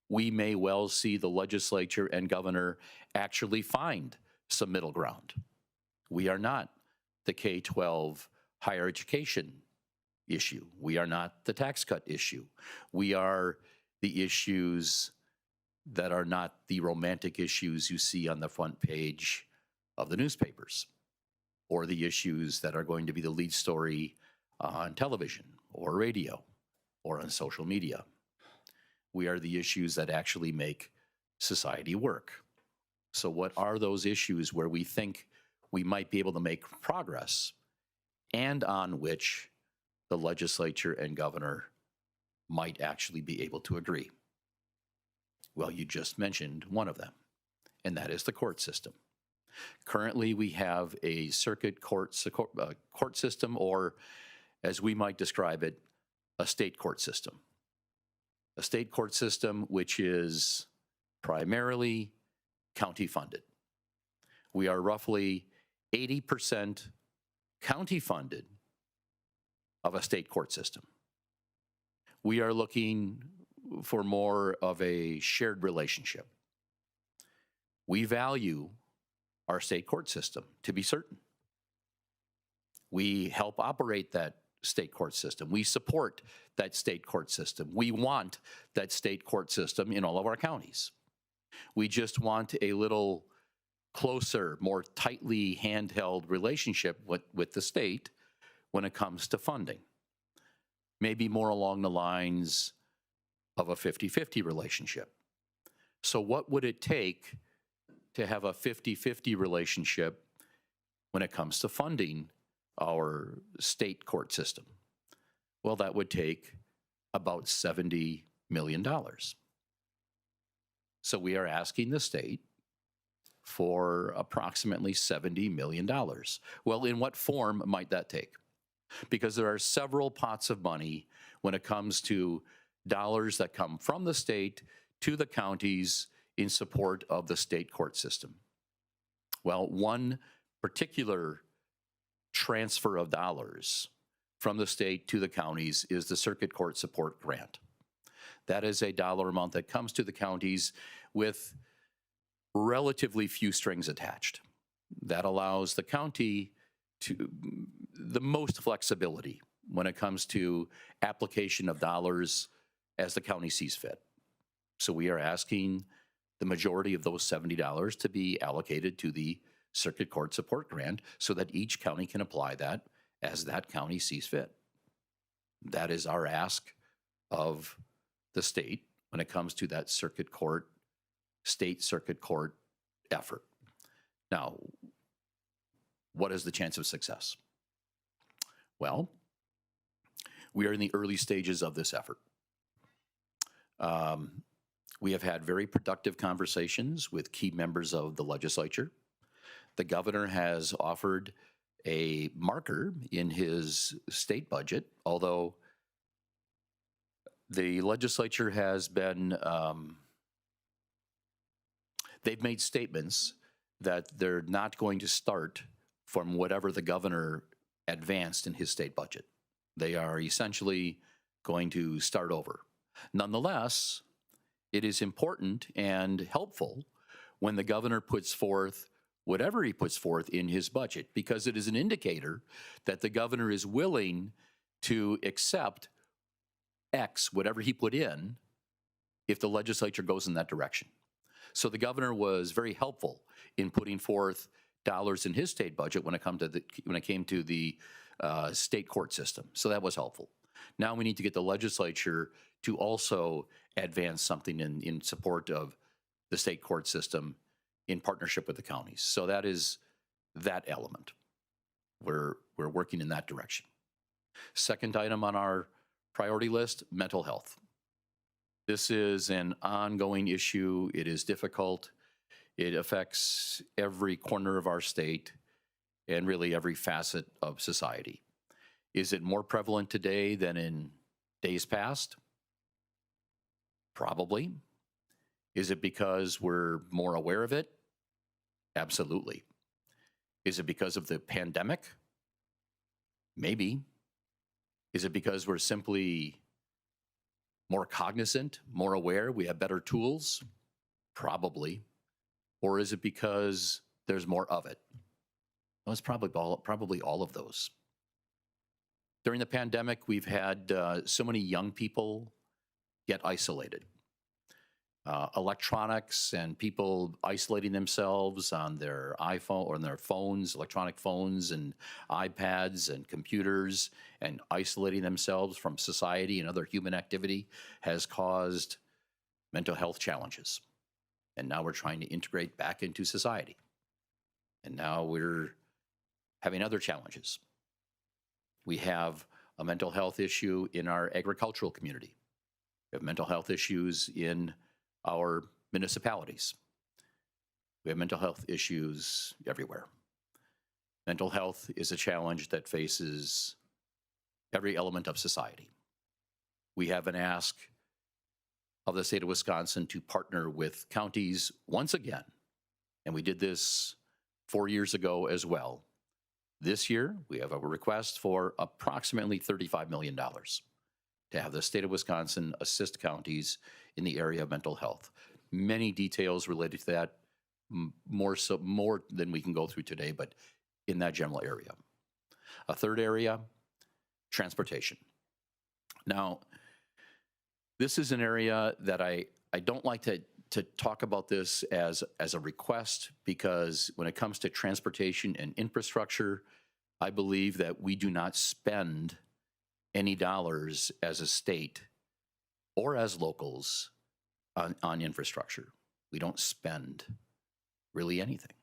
[SPEAKER 18] we may well see the legislature and governor actually find some middle ground. We are not the K-12 higher education issue. We are not the tax cut issue. We are the issues that are not the romantic issues you see on the front page of the newspapers, or the issues that are going to be the lead story on television or radio or on social media. We are the issues that actually make society work. So what are those issues where we think we might be able to make progress and on which the legislature and governor might actually be able to agree? Well, you just mentioned one of them, and that is the court system. Currently, we have a circuit court system, or as we might describe it, a state court system. A state court system which is primarily county funded. We are roughly 80% county funded of a state court system. We are looking for more of a shared relationship. We value our state court system, to be certain. We help operate that state court system. We support that state court system. We want that state court system in all of our counties. We just want a little closer, more tightly handheld relationship with the state when it comes to funding. Maybe more along the lines of a 50-50 relationship. So what would it take to have a 50-50 relationship when it comes to funding our state court system? Well, that would take about $70 million. So we are asking the state for approximately $70 million. Well, in what form might that take? Because there are several pots of money when it comes to dollars that come from the state to the counties in support of the state court system. Well, one particular transfer of dollars from the state to the counties is the Circuit Court Support Grant. That is a dollar amount that comes to the counties with relatively few strings attached. That allows the county to the most flexibility when it comes to application of dollars as the county sees fit. So we are asking the majority of those $70 to be allocated to the Circuit Court Support Grant so that each county can apply that as that county sees fit. That is our ask of the state when it comes to that circuit court, state circuit court effort. Now, what is the chance of success? Well, we are in the early stages of this effort. We have had very productive conversations with key members of the legislature. The governor has offered a marker in his state budget, although the legislature has been, they've made statements that they're not going to start from whatever the governor advanced in his state budget. They are essentially going to start over. Nonetheless, it is important and helpful when the governor puts forth whatever he puts forth in his budget, because it is an indicator that the governor is willing to accept X, whatever he put in, if the legislature goes in that direction. So the governor was very helpful in putting forth dollars in his state budget when it came to the state court system. So that was helpful. Now we need to get the legislature to also advance something in support of the state court system in partnership with the counties. So that is that element. We're working in that direction. Second item on our priority list, mental health. This is an ongoing issue. It is difficult. It affects every corner of our state and really every facet of society. Is it more prevalent today than in days past? Probably. Is it because we're more aware of it? Absolutely. Is it because of the pandemic? Maybe. Is it because we're simply more cognizant, more aware, we have better tools? Probably. Or is it because there's more of it? Well, it's probably all of those. During the pandemic, we've had so many young people get isolated. Electronics and people isolating themselves on their iPhone or on their phones, electronic phones and iPads and computers, and isolating themselves from society and other human activity has caused mental health challenges. And now we're trying to integrate back into society. And now we're having other challenges. We have a mental health issue in our agricultural community. We have mental health issues in our municipalities. We have mental health issues everywhere. Mental health is a challenge that faces every element of society. We have an ask of the state of Wisconsin to partner with counties once again, and we did this 4 years ago as well. This year, we have a request for approximately $35 million to have the state of Wisconsin assist counties in the area of mental health. Many details related to that, more than we can go through today, but in that general area. A third area, transportation. Now, this is an area that I don't like to talk about this as a request, because when it comes to transportation and infrastructure, I believe that we do not spend any dollars as a state or as locals on infrastructure. We don't spend really anything,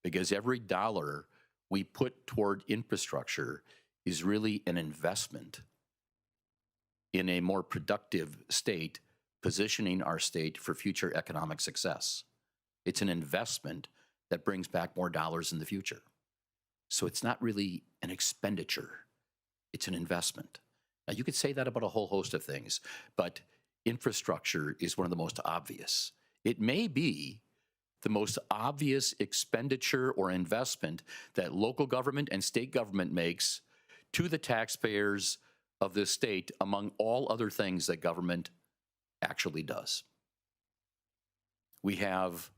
[SPEAKER 18] because every dollar we put toward infrastructure is really an investment in a more productive state, positioning our state for future economic success. It's an investment that brings back more dollars in the future. So it's not really an expenditure, it's an investment. Now, you could say that about a whole host of things, but infrastructure is one of the most obvious. It may be the most obvious expenditure or investment that local government and state government makes to the taxpayers of this state, among all other things that government actually does. We have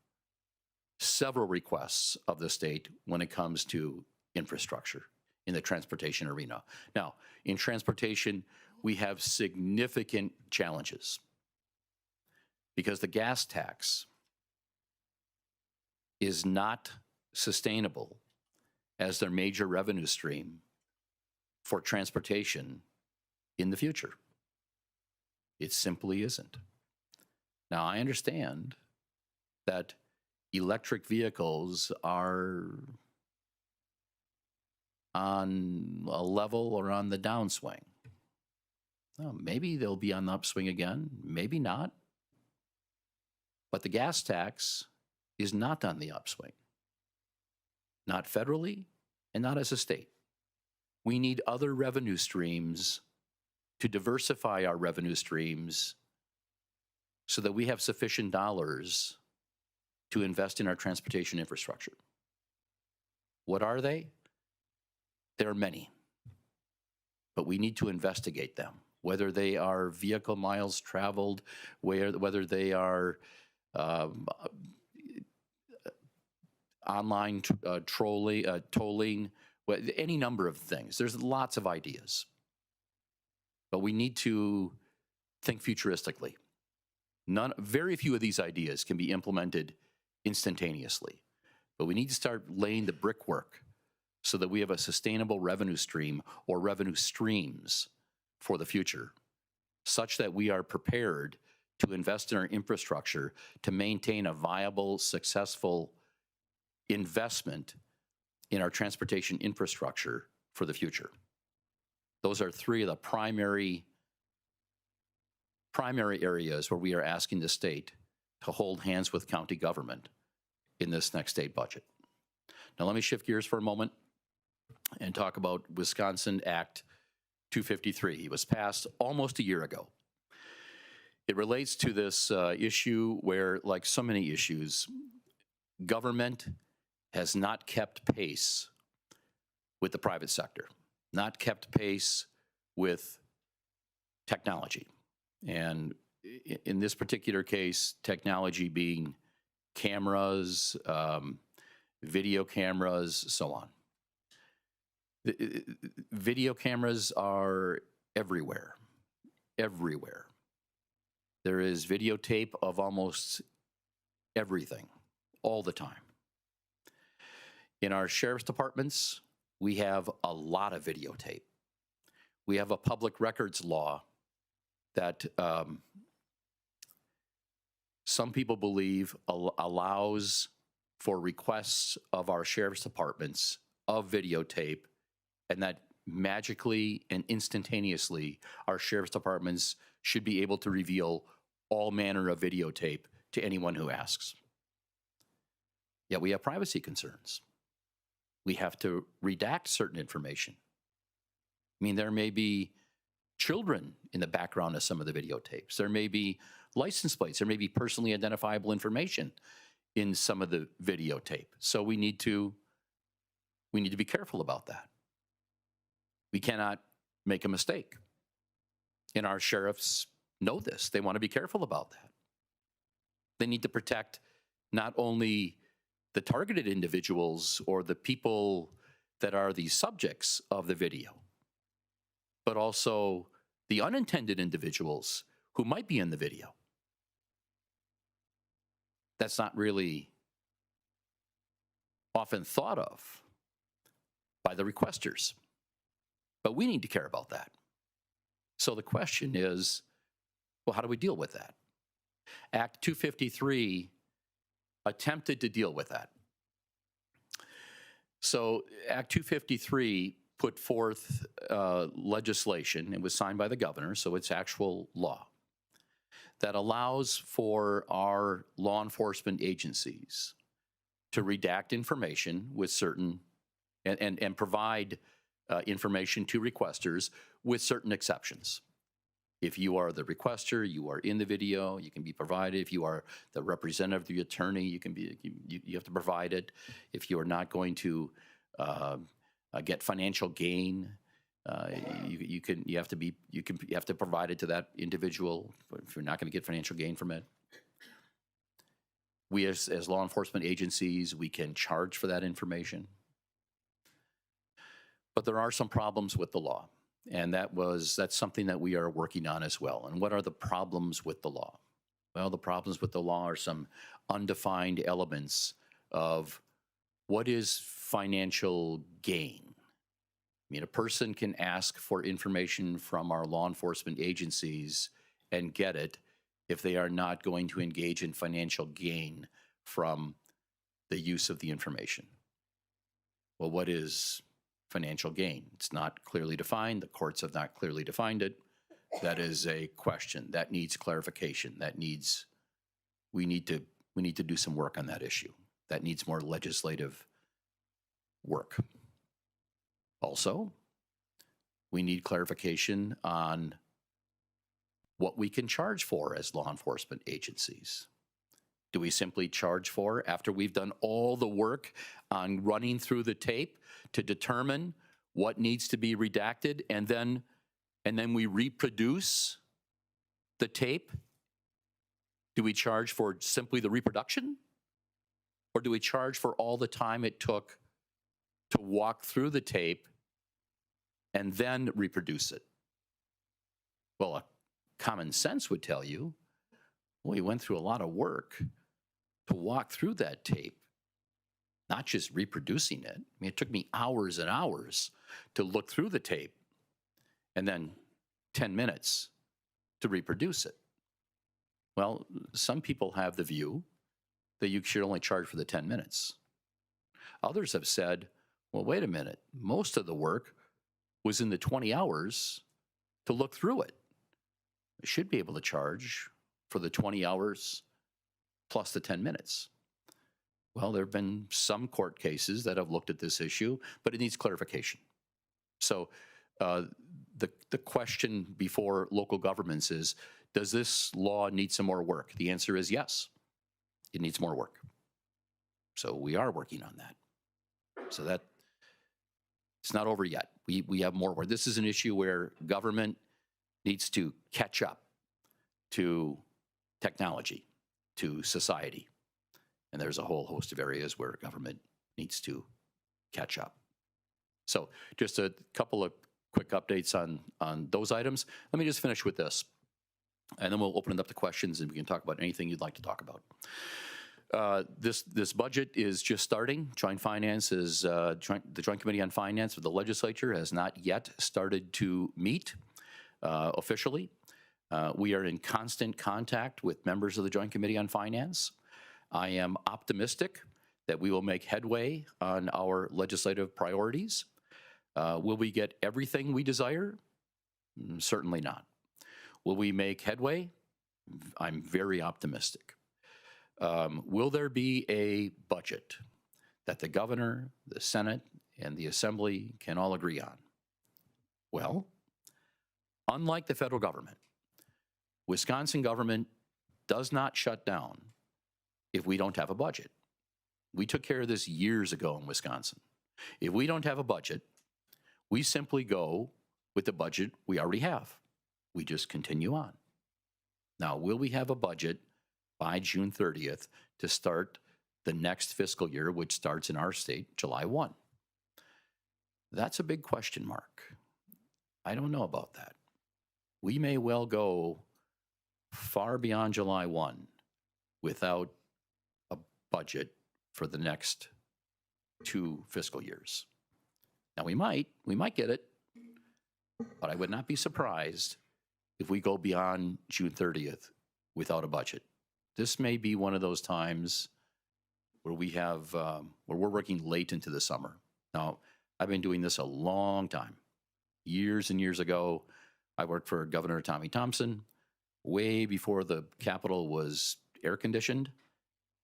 [SPEAKER 18] several requests of the state when it comes to infrastructure in the transportation arena. Now, in transportation, we have significant challenges because the gas tax is not sustainable as their major revenue stream for transportation in the future. It simply isn't. Now, I understand that electric vehicles are on a level or on the downswing. Well, maybe they'll be on the upswing again, maybe not. But the gas tax is not on the upswing, not federally and not as a state. We need other revenue streams to diversify our revenue streams so that we have sufficient dollars to invest in our transportation infrastructure. What are they? There are many, but we need to investigate them, whether they are vehicle miles traveled, whether they are online tolling, any number of things. There's lots of ideas, but we need to think futuristically. Very few of these ideas can be implemented instantaneously, but we need to start laying the brickwork so that we have a sustainable revenue stream or revenue streams for the future, such that we are prepared to invest in our infrastructure to maintain a viable, successful investment in our transportation infrastructure for the future. Those are three of the primary areas where we are asking the state to hold hands with county government in this next state budget. Now let me shift gears for a moment and talk about Wisconsin Act 253. It was passed almost a year ago. It relates to this issue where, like so many issues, government has not kept pace with the private sector, not kept pace with technology. And in this particular case, technology being cameras, video cameras, so on. Video cameras are everywhere, everywhere. There is videotape of almost everything, all the time. In our sheriff's departments, we have a lot of videotape. We have a public records law that some people believe allows for requests of our sheriff's departments of videotape, and that magically and instantaneously our sheriff's departments should be able to reveal all manner of videotape to anyone who asks. Yet we have privacy concerns. We have to redact certain information. I mean, there may be children in the background of some of the videotapes. There may be license plates. There may be personally identifiable information in some of the videotape. So we need to be careful about that. We cannot make a mistake. And our sheriffs know this. They want to be careful about that. They need to protect not only the targeted individuals or the people that are the subjects of the video, but also the unintended individuals who might be in the video. That's not really often thought of by the requesters, but we need to care about that. So the question is, well, how do we deal with that? Act 253 attempted to deal with that. So Act 253 put forth legislation. It was signed by the governor, so it's actual law, that allows for our law enforcement agencies to redact information with certain, and provide information to requesters with certain exceptions. If you are the requester, you are in the video, you can be provided. If you are the representative of the attorney, you have to provide it. If you are not going to get financial gain, you have to provide it to that individual if you're not going to get financial gain from it. We as law enforcement agencies, we can charge for that information. But there are some problems with the law. And that's something that we are working on as well. And what are the problems with the law? Well, the problems with the law are some undefined elements of what is financial gain. I mean, a person can ask for information from our law enforcement agencies and get it if they are not going to engage in financial gain from the use of the information. Well, what is financial gain? It's not clearly defined. The courts have not clearly defined it. That is a question that needs clarification. We need to do some work on that issue. That needs more legislative work. Also, we need clarification on what we can charge for as law enforcement agencies. Do we simply charge for after we've done all the work on running through the tape to determine what needs to be redacted, and then we reproduce the tape? Do we charge for simply the reproduction? Or do we charge for all the time it took to walk through the tape and then reproduce it? Well, common sense would tell you, well, we went through a lot of work to walk through that tape, not just reproducing it. I mean, it took me hours and hours to look through the tape and then 10 minutes to reproduce it. Well, some people have the view that you should only charge for the 10 minutes. Others have said, well, wait a minute, most of the work was in the 20 hours to look through it. I should be able to charge for the 20 hours plus the 10 minutes. Well, there have been some court cases that have looked at this issue, but it needs clarification. So the question before local governments is, does this law need some more work? The answer is yes, it needs more work. So we are working on that. So that it's not over yet. We have more work. This is an issue where government needs to catch up to technology, to society. And there's a whole host of areas where government needs to catch up. So just a couple of quick updates on those items. Let me just finish with this, and then we'll open it up to questions and we can talk about anything you'd like to talk about. This budget is just starting. Joint Finance is, the Joint Committee on Finance of the legislature has not yet started to meet officially. We are in constant contact with members of the Joint Committee on Finance. I am optimistic that we will make headway on our legislative priorities. Will we get everything we desire? Certainly not. Will we make headway? I'm very optimistic. Will there be a budget that the governor, the Senate, and the Assembly can all agree on? Well, unlike the federal government, Wisconsin government does not shut down if we don't have a budget. We took care of this years ago in Wisconsin. If we don't have a budget, we simply go with the budget we already have. We just continue on. Now, will we have a budget by June 30th to start the next fiscal year, which starts in our state July 1? That's a big question mark. I don't know about that. We may well go far beyond July 1 without a budget for the next 2 fiscal years. Now, we might get it, but I would not be surprised if we go beyond June 30th without a budget. This may be one of those times where we have, where we're working late into the summer. Now, I've been doing this a long time. Years and years ago, I worked for Governor Tommy Thompson, way before the Capitol was air conditioned.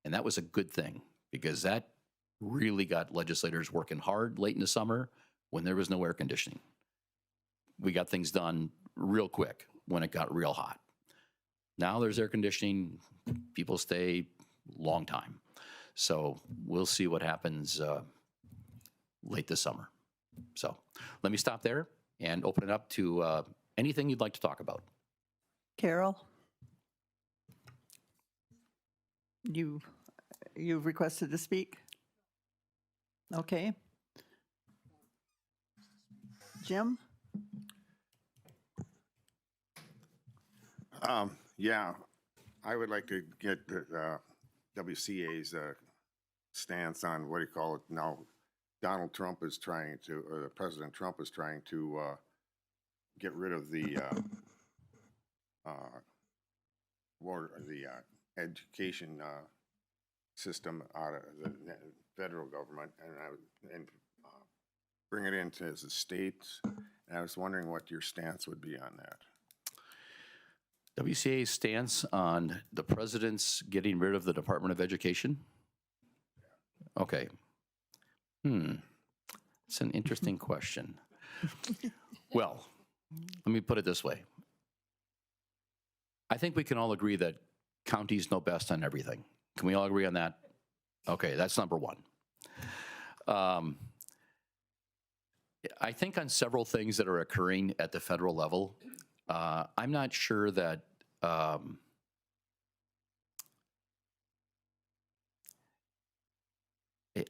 [SPEAKER 18] And that was a good thing because that really got legislators working hard late in the summer when there was no air conditioning. We got things done real quick when it got real hot. Now there's air conditioning, people stay long time. So we'll see what happens late this summer. So let me stop there and open it up to anything you'd like to talk about.
[SPEAKER 1] Carol? You've requested to speak? Okay. Jim?
[SPEAKER 19] Yeah, I would like to get the WCA's stance on what do you call it now? Donald Trump is trying to, or President Trump is trying to get rid of the education system out of the federal government and bring it into the states. And I was wondering what your stance would be on that.
[SPEAKER 18] WCA's stance on the president's getting rid of the Department of Education? Okay. It's an interesting question. Well, let me put it this way. I think we can all agree that counties know best on everything. Can we all agree on that? Okay, that's number one. I think on several things that are occurring at the federal level, I'm not sure that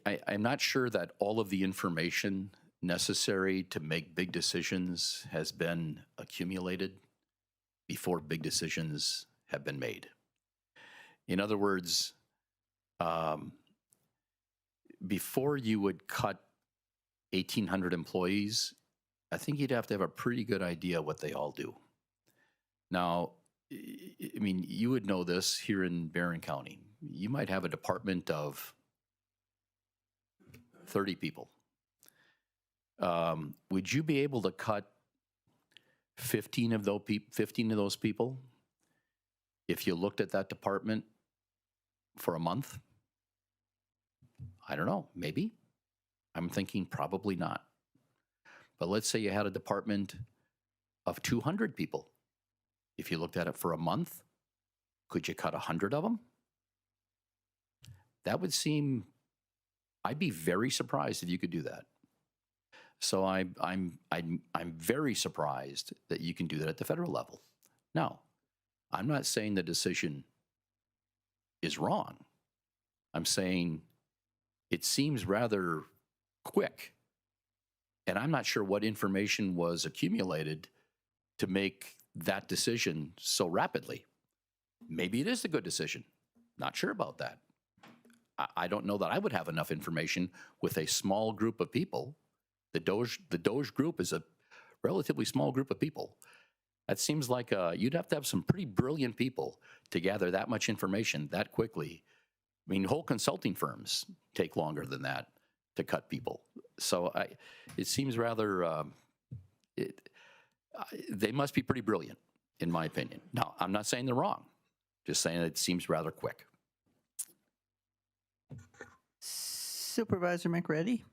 [SPEAKER 18] I'm not sure that all of the information necessary to make big decisions has been accumulated before big decisions have been made. In other words, before you would cut 1,800 employees, I think you'd have to have a pretty good idea what they all do. Now, I mean, you would know this here in Barron County. You might have a department of 30 people. Would you be able to cut 15 of those people if you looked at that department for a month? I don't know, maybe. I'm thinking probably not. But let's say you had a department of 200 people. If you looked at it for a month, could you cut 100 of them? That would seem, I'd be very surprised if you could do that. So I'm very surprised that you can do that at the federal level. Now, I'm not saying the decision is wrong. I'm saying it seems rather quick. And I'm not sure what information was accumulated to make that decision so rapidly. Maybe it is a good decision. Not sure about that. I don't know that I would have enough information with a small group of people. The Doge group is a relatively small group of people. That seems like you'd have to have some pretty brilliant people to gather that much information that quickly. I mean, whole consulting firms take longer than that to cut people. So it seems rather, they must be pretty brilliant, in my opinion. Now, I'm not saying they're wrong, just saying it seems rather quick.
[SPEAKER 1] Supervisor McReady?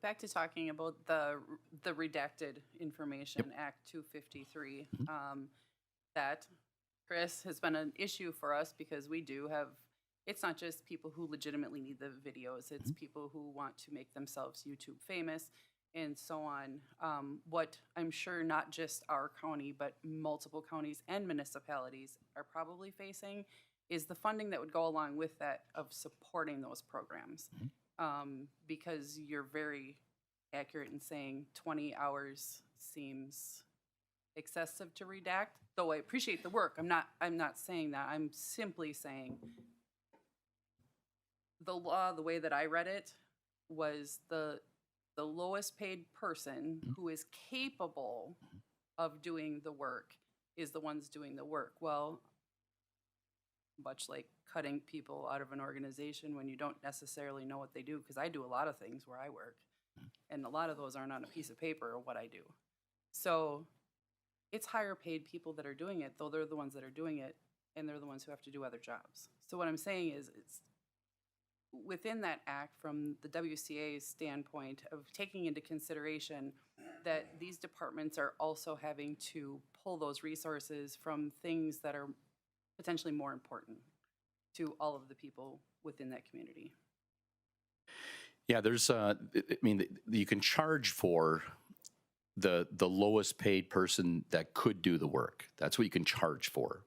[SPEAKER 15] Back to talking about the redacted information, Act 253. That, Chris, has been an issue for us because we do have, it's not just people who legitimately need the videos, it's people who want to make themselves YouTube famous and so on. What I'm sure not just our county, but multiple counties and municipalities are probably facing is the funding that would go along with that of supporting those programs. Because you're very accurate in saying 20 hours seems excessive to redact, though I appreciate the work. I'm not saying that. I'm simply saying the law, the way that I read it, was the lowest paid person who is capable of doing the work is the ones doing the work. Well, much like cutting people out of an organization when you don't necessarily know what they do, because I do a lot of things where I work, and a lot of those aren't on a piece of paper or what I do. So it's higher paid people that are doing it, though they're the ones that are doing it, and they're the ones who have to do other jobs. So what I'm saying is it's within that act from the WCA's standpoint of taking into consideration that these departments are also having to pull those resources from things that are potentially more important to all of the people within that community.
[SPEAKER 18] Yeah, there's, I mean, you can charge for the lowest paid person that could do the work. That's what you can charge for,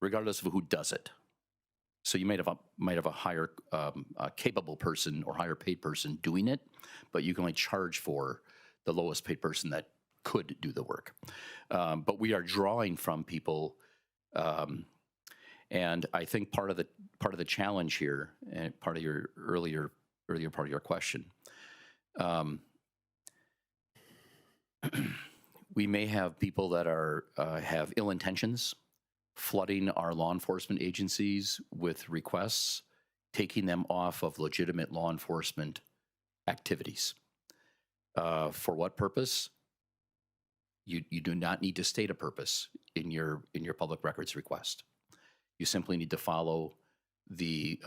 [SPEAKER 18] regardless of who does it. So you might have a higher capable person or higher paid person doing it, but you can only charge for the lowest paid person that could do the work. But we are drawing from people, and I think part of the challenge here, and part of your earlier part of your question, we may have people that are have ill intentions, flooding our law enforcement agencies with requests, taking them off of legitimate law enforcement activities. For what purpose? You do not need to state a purpose in your public records request. You simply need to follow the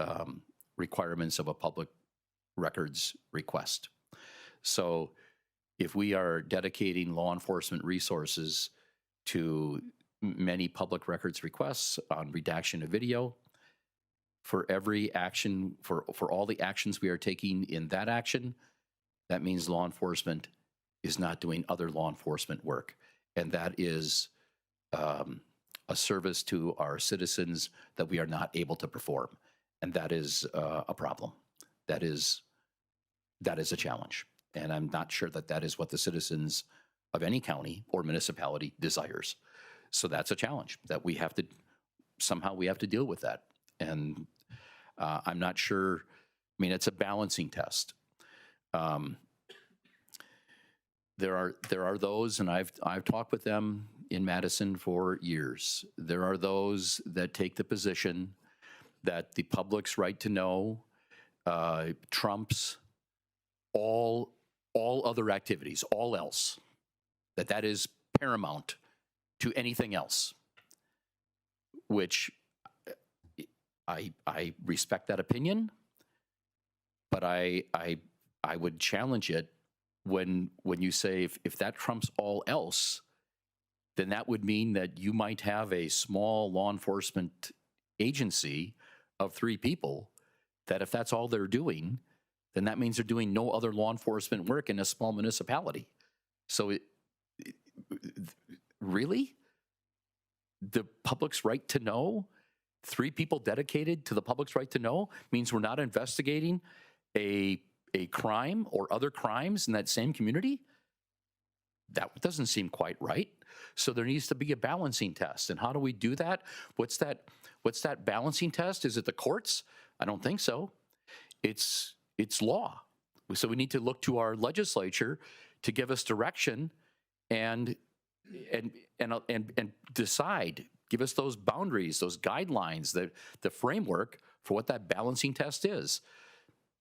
[SPEAKER 18] requirements of a public records request. So if we are dedicating law enforcement resources to many public records requests on redaction of video, for every action, for all the actions we are taking in that action, that means law enforcement is not doing other law enforcement work. And that is a service to our citizens that we are not able to perform. And that is a problem. That is a challenge. And I'm not sure that that is what the citizens of any county or municipality desires. So that's a challenge that we have to, somehow we have to deal with that. And I'm not sure, I mean, it's a balancing test. There are those, and I've talked with them in Madison for years. There are those that take the position that the public's right to know trumps all other activities, all else, that is paramount to anything else, which I respect that opinion, but I would challenge it when you say if that trumps all else, then that would mean that you might have a small law enforcement agency of 3 people that if that's all they're doing, then that means they're doing no other law enforcement work in a small municipality. So really? The public's right to know, 3 people dedicated to the public's right to know, means we're not investigating a crime or other crimes in that same community? That doesn't seem quite right. So there needs to be a balancing test. And how do we do that? What's that balancing test? Is it the courts? I don't think so. It's law. So we need to look to our legislature to give us direction and decide, give us those boundaries, those guidelines, the framework for what that balancing test is.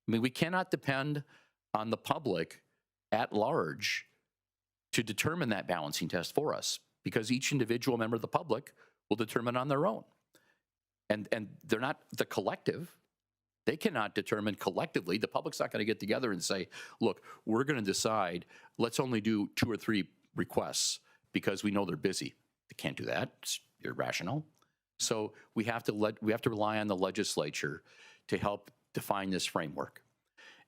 [SPEAKER 18] I mean, we cannot depend on the public at large to determine that balancing test for us, because each individual member of the public will determine on their own. And they're not the collective. They cannot determine collectively. The public's not going to get together and say, look, we're going to decide, let's only do 2 or 3 requests because we know they're busy. They can't do that. It's irrational. So we have to rely on the legislature to help define this framework.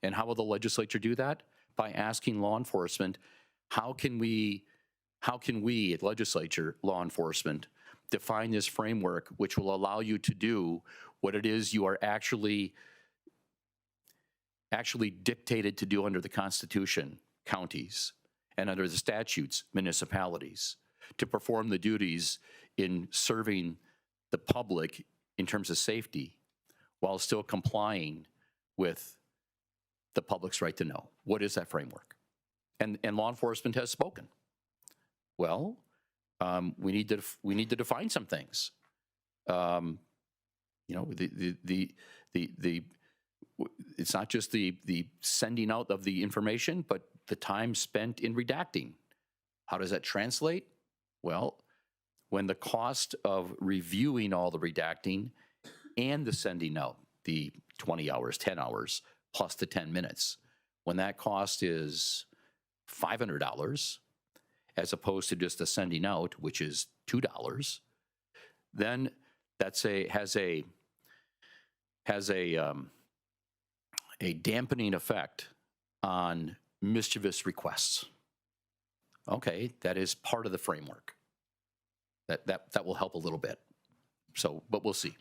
[SPEAKER 18] And how will the legislature do that? By asking law enforcement, how can we, legislature, law enforcement, define this framework which will allow you to do what it is you are actually dictated to do under the Constitution, counties, and under the statutes, municipalities, to perform the duties in serving the public in terms of safety while still complying with the public's right to know. What is that framework? And law enforcement has spoken. Well, we need to define some things. You know, it's not just the sending out of the information, but the time spent in redacting. How does that translate? Well, when the cost of reviewing all the redacting and the sending out, the 20 hours, 10 hours, plus the 10 minutes, when that cost is $500, as opposed to just the sending out, which is $2, then that's has a dampening effect on mischievous requests. Okay, that is part of the framework. That will help a little bit. So, but we'll see.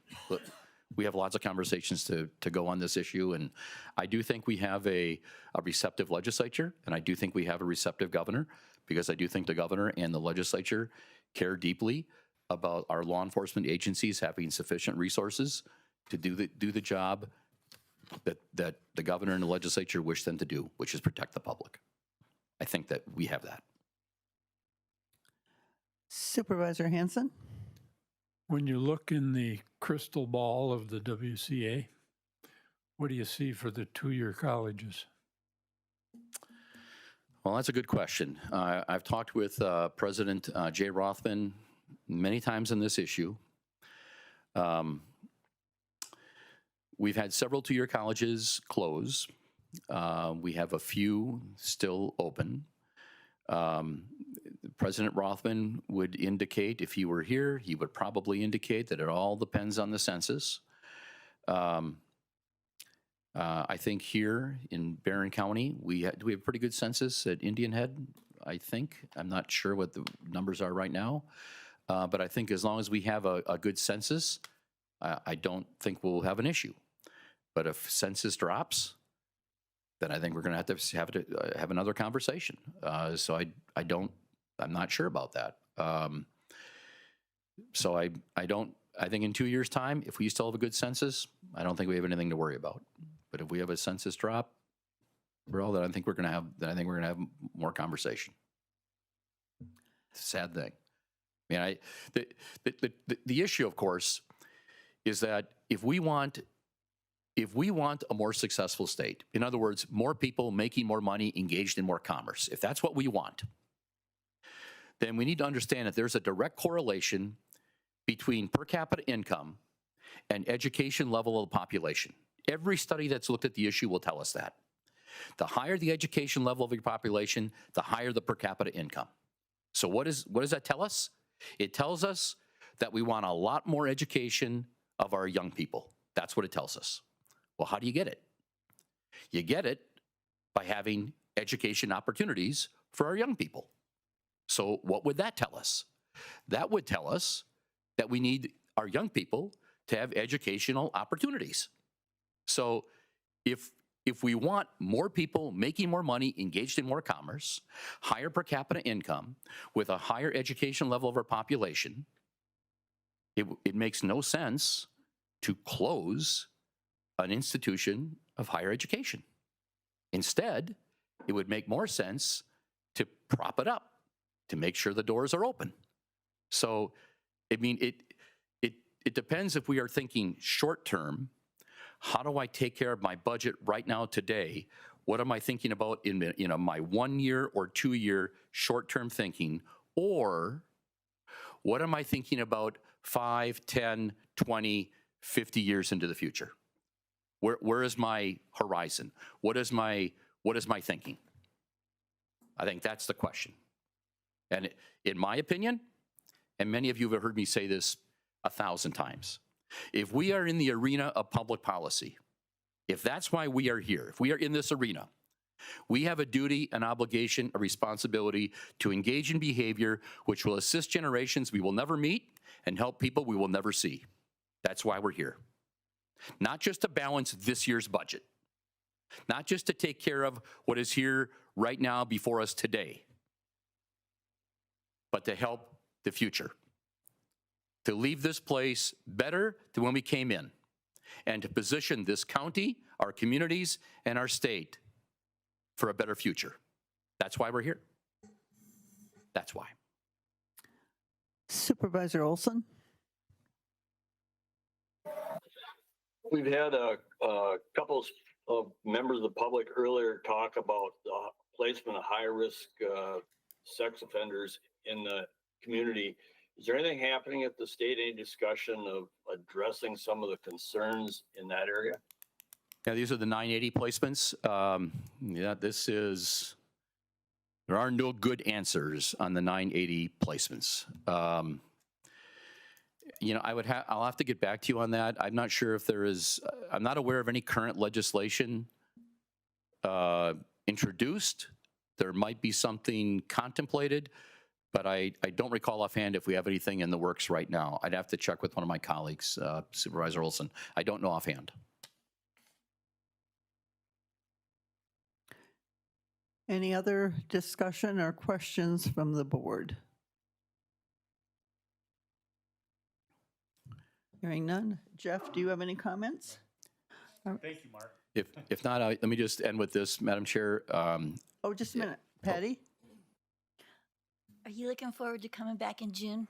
[SPEAKER 18] we have lots of conversations to go on this issue. And I do think we have a receptive legislature, and I do think we have a receptive governor, because I do think the governor and the legislature care deeply about our law enforcement agencies having sufficient resources to do the job that the governor and the legislature wish them to do, which is protect the public. I think that we have that.
[SPEAKER 1] Supervisor Hanson?
[SPEAKER 14] When you look in the crystal ball of the WCA, what do you see for the two-year colleges?
[SPEAKER 18] Well, that's a good question. I've talked with President Jay Rothman many times on this issue. We've had several two-year colleges close. We have a few still open. President Rothman would indicate, if he were here, he would probably indicate that it all depends on the census. I think here in Barron County, do we have a pretty good census at Indian Head? I think. I'm not sure what the numbers are right now. But I think as long as we have a good census, I don't think we'll have an issue. But if census drops, then I think we're going to have another conversation. So I'm not sure about that. So I think in 2 years' time, if we still have a good census, I don't think we have anything to worry about. But if we have a census drop, then I think we're going to have more conversation. It's a sad thing. I mean, the issue, of course, is that if we want a more successful state, in other words, more people making more money, engaged in more commerce, if that's what we want, then we need to understand that there's a direct correlation between per capita income and education level of the population. Every study that's looked at the issue will tell us that. The higher the education level of your population, the higher the per capita income. So what does that tell us? It tells us that we want a lot more education of our young people. That's what it tells us. Well, how do you get it? You get it by having education opportunities for our young people. So what would that tell us? That would tell us that we need our young people to have educational opportunities. So if we want more people making more money, engaged in more commerce, higher per capita income, with a higher education level of our population, it makes no sense to close an institution of higher education. Instead, it would make more sense to prop it up, to make sure the doors are open. So, I mean, it depends if we are thinking short term. How do I take care of my budget right now today? What am I thinking about in my 1 year or 2 year short term thinking? Or what am I thinking about 5, 10, 20, 50 years into the future? Where is my horizon? What is my thinking? I think that's the question. And in my opinion, and many of you have heard me say this 1,000 times, if we are in the arena of public policy, if that's why we are here, if we are in this arena, we have a duty, an obligation, a responsibility to engage in behavior which will assist generations we will never meet and help people we will never see. That's why we're here. Not just to balance this year's budget, not just to take care of what is here right now before us today, but to help the future, to leave this place better than when we came in, and to position this county, our communities, and our state for a better future. That's why we're here. That's why.
[SPEAKER 1] Supervisor Olson?
[SPEAKER 8] We've had a couple of members of the public earlier talk about placement of high-risk sex offenders in the community. Is there anything happening at the state, any discussion of addressing some of the concerns in that area?
[SPEAKER 18] Yeah, these are the 980 placements. There are no good answers on the 980 placements. I'll have to get back to you on that. I'm not sure if there is, I'm not aware of any current legislation introduced. There might be something contemplated, but I don't recall offhand if we have anything in the works right now. I'd have to check with one of my colleagues, Supervisor Olson. I don't know offhand.
[SPEAKER 1] Any other discussion or questions from the board? Hearing none. Jeff, do you have any comments?
[SPEAKER 3] Thank you, Mark.
[SPEAKER 18] If not, let me just end with this, Madam Chair.
[SPEAKER 1] Oh, just a minute. Patty?
[SPEAKER 11] Are you looking forward to coming back in June?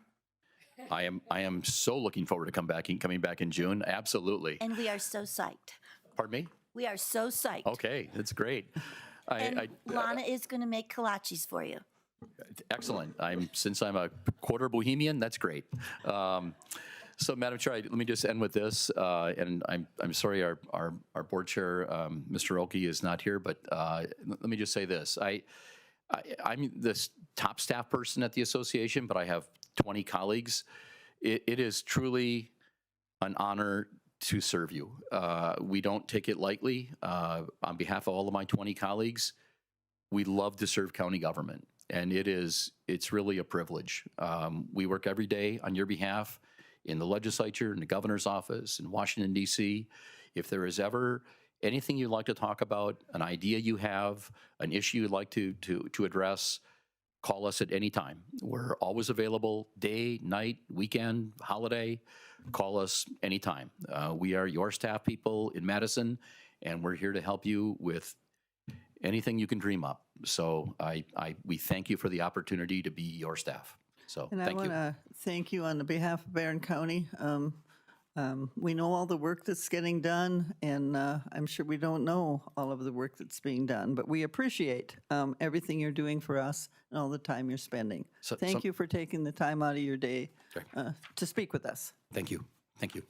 [SPEAKER 18] I am so looking forward to coming back in June. Absolutely.
[SPEAKER 11] And we are so psyched.
[SPEAKER 18] Pardon me?
[SPEAKER 11] We are so psyched.
[SPEAKER 18] Okay, that's great.
[SPEAKER 11] And Lana is going to make kolaches for you.
[SPEAKER 18] Excellent. Since I'm a quarter Bohemian, that's great. So, Madam Chair, let me just end with this, and I'm sorry our board chair, Mr. Oki, is not here, but let me just say this. I'm the top staff person at the association, but I have 20 colleagues. It is truly an honor to serve you. We don't take it lightly. On behalf of all of my 20 colleagues, we love to serve county government, and it's really a privilege. We work every day on your behalf in the legislature, in the governor's office, in Washington, D.C. If there is ever anything you'd like to talk about, an idea you have, an issue you'd like to address, call us at any time. We're always available, day, night, weekend, holiday. Call us anytime. We are your staff people in Madison, and we're here to help you with anything you can dream up. So we thank you for the opportunity to be your staff. So
[SPEAKER 1] And
[SPEAKER 18] thank
[SPEAKER 1] I
[SPEAKER 18] you.
[SPEAKER 1] want to thank you on the behalf of Barron County. We know all the work that's getting done, and I'm sure we don't know all of the work that's being done, but we appreciate everything you're doing for us and all the time you're spending. Thank you for taking the time out of your day to speak with us.
[SPEAKER 18] Thank you. Thank you.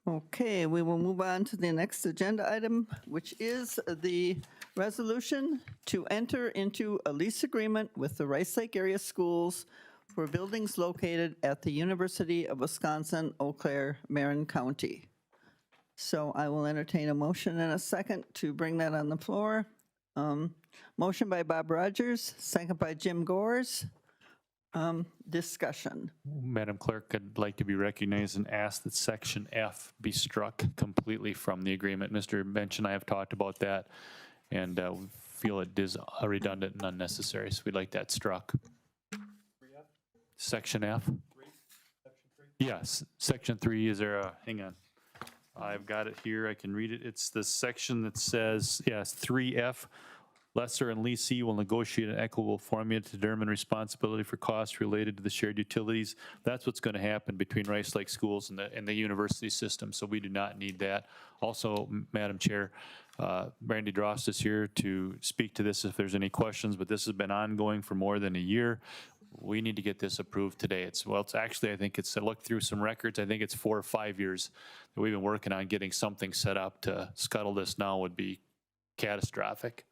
[SPEAKER 1] Okay, we will move on to the next agenda item, which is the resolution to enter into a lease agreement with the Rice Lake Area Schools for buildings located at the University of Wisconsin, Eau Claire, Marin County. So I will entertain a motion and a second to bring that on the floor. Motion by Bob Rogers, second by Jim Gores. Discussion.
[SPEAKER 3] Madam Clerk, I'd like to be recognized and ask that Section F be struck completely from the agreement. Mr. Bench and I have talked about that, and we feel it is redundant and unnecessary, so we'd like that struck. Section F? Yes, Section 3, is there a, hang on. I've got it here, I can read it. It's the section that says, yes, 3F, lessor and leasee will negotiate an equitable formula to determine responsibility for costs related to the shared utilities. That's what's going to happen between Rice Lake Schools and the university system, so we do not need that. Also, Madam Chair, Brandy Drost is here to speak to this if there's any questions, but this has been ongoing for more than a year. We need to get this approved today. It's actually, I looked through some records, I think it's 4 or 5 years that we've been working on getting something set up. To scuttle this now would be catastrophic.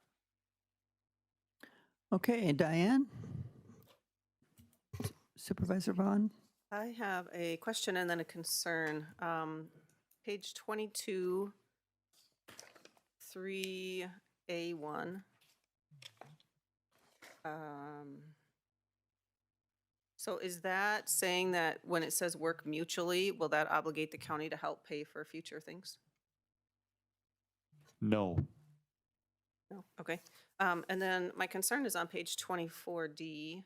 [SPEAKER 1] Okay, Diane? Supervisor Vaughn?
[SPEAKER 17] I have a question and then a concern. Page 22, 3A1. So is that saying that when it says work mutually, will that obligate the county to help pay for future things?
[SPEAKER 3] No.
[SPEAKER 17] No, okay. And then my concern is on page 24D,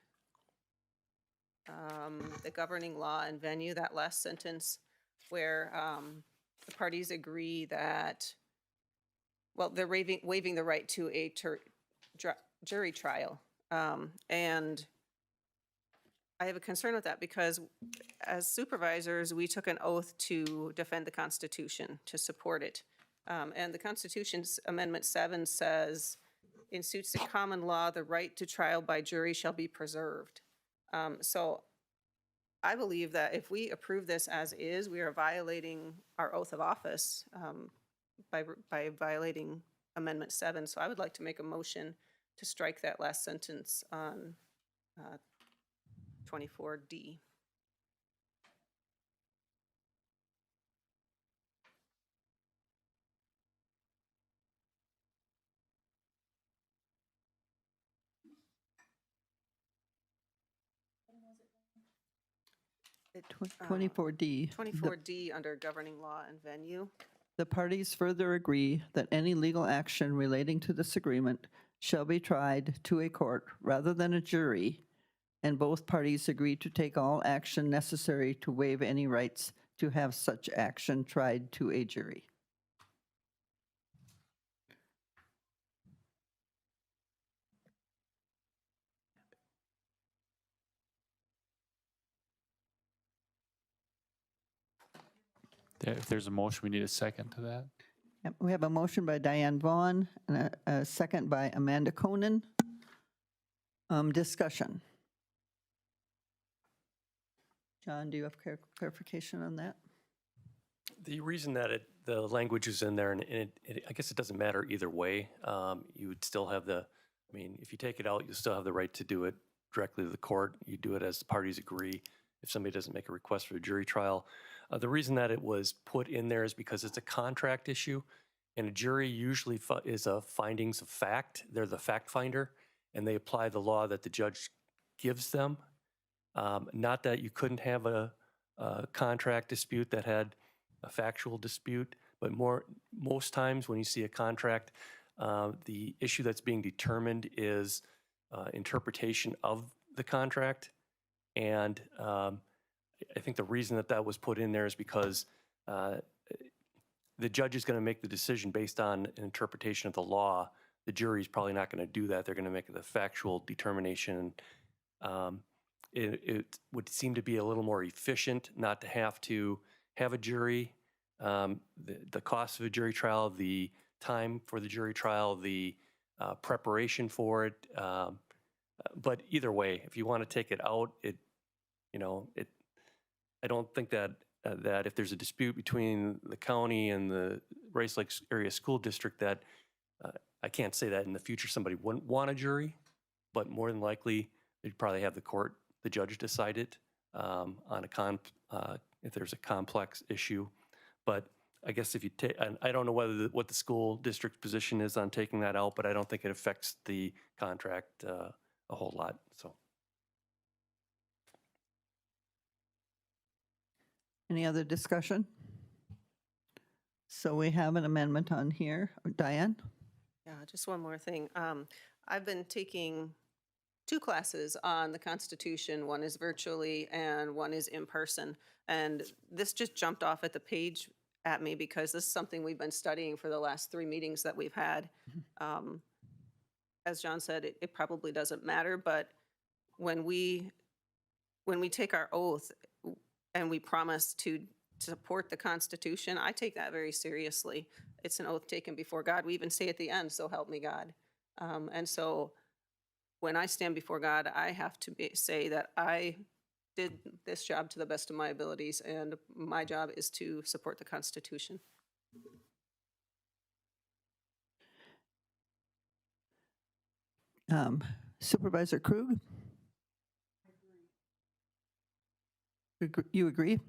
[SPEAKER 17] the governing law and venue, that last sentence where the parties agree that, well, they're waiving the right to a jury trial. And I have a concern with that because as supervisors, we took an oath to defend the Constitution, to support it. And the Constitution's Amendment 7 says, in suits of common law, the right to trial by jury shall be preserved. So I believe that if we approve this as is, we are violating our oath of office by violating Amendment 7. So I would like to make a motion to strike that last sentence on 24D.
[SPEAKER 1] 24D.
[SPEAKER 17] 24D under governing law and venue.
[SPEAKER 1] The parties further agree that any legal action relating to this agreement shall be tried to a court rather than a jury, and both parties agree to take all action necessary to waive any rights to have such action tried to a jury.
[SPEAKER 3] If there's a motion, we need a second to that.
[SPEAKER 1] Yep, we have a motion by Diane Vaughn and a second by Amanda Conan. Discussion. John, do you have clarification on that?
[SPEAKER 10] The reason that the language is in there, and I guess it doesn't matter either way. You would still have if you take it out, you still have the right to do it directly to the court. You do it as the parties agree. If somebody doesn't make a request for a jury trial, the reason that it was put in there is because it's a contract issue, and a jury usually is a findings of fact. They're the fact finder, and they apply the law that the judge gives them. Not that you couldn't have a contract dispute that had a factual dispute, but most times when you see a contract, the issue that's being determined is interpretation of the contract. And I think the reason that was put in there is because the judge is going to make the decision based on an interpretation of the law. The jury is probably not going to do that. They're going to make the factual determination. It would seem to be a little more efficient not to have a jury. The cost of a jury trial, the time for the jury trial, the preparation for it. But either way, if you want to take it out, I don't think that if there's a dispute between the county and the Rice Lakes Area School District, that I can't say that in the future somebody wouldn't want a jury, but more than likely they'd probably have the judge decide it on if there's a complex issue. But I guess if you take, I don't know what the school district position is on taking that out, but I don't think it affects the contract a whole lot. So.
[SPEAKER 1] Any other discussion? So we have an amendment on here. Diane?
[SPEAKER 17] Yeah, just one more thing. I've been taking 2 classes on the Constitution. One is virtually and one is in person. And this just jumped off at the page at me because this is something we've been studying for the last 3 meetings that we've had. As John said, it probably doesn't matter, but when we take our oath and we promise to support the Constitution, I take that very seriously. It's an oath taken before God. We even say at the end, "So help me God." And so when I stand before God, I have to say that I did this job to the best of my abilities, and my job is to support the Constitution.
[SPEAKER 1] Supervisor Krug? You agree?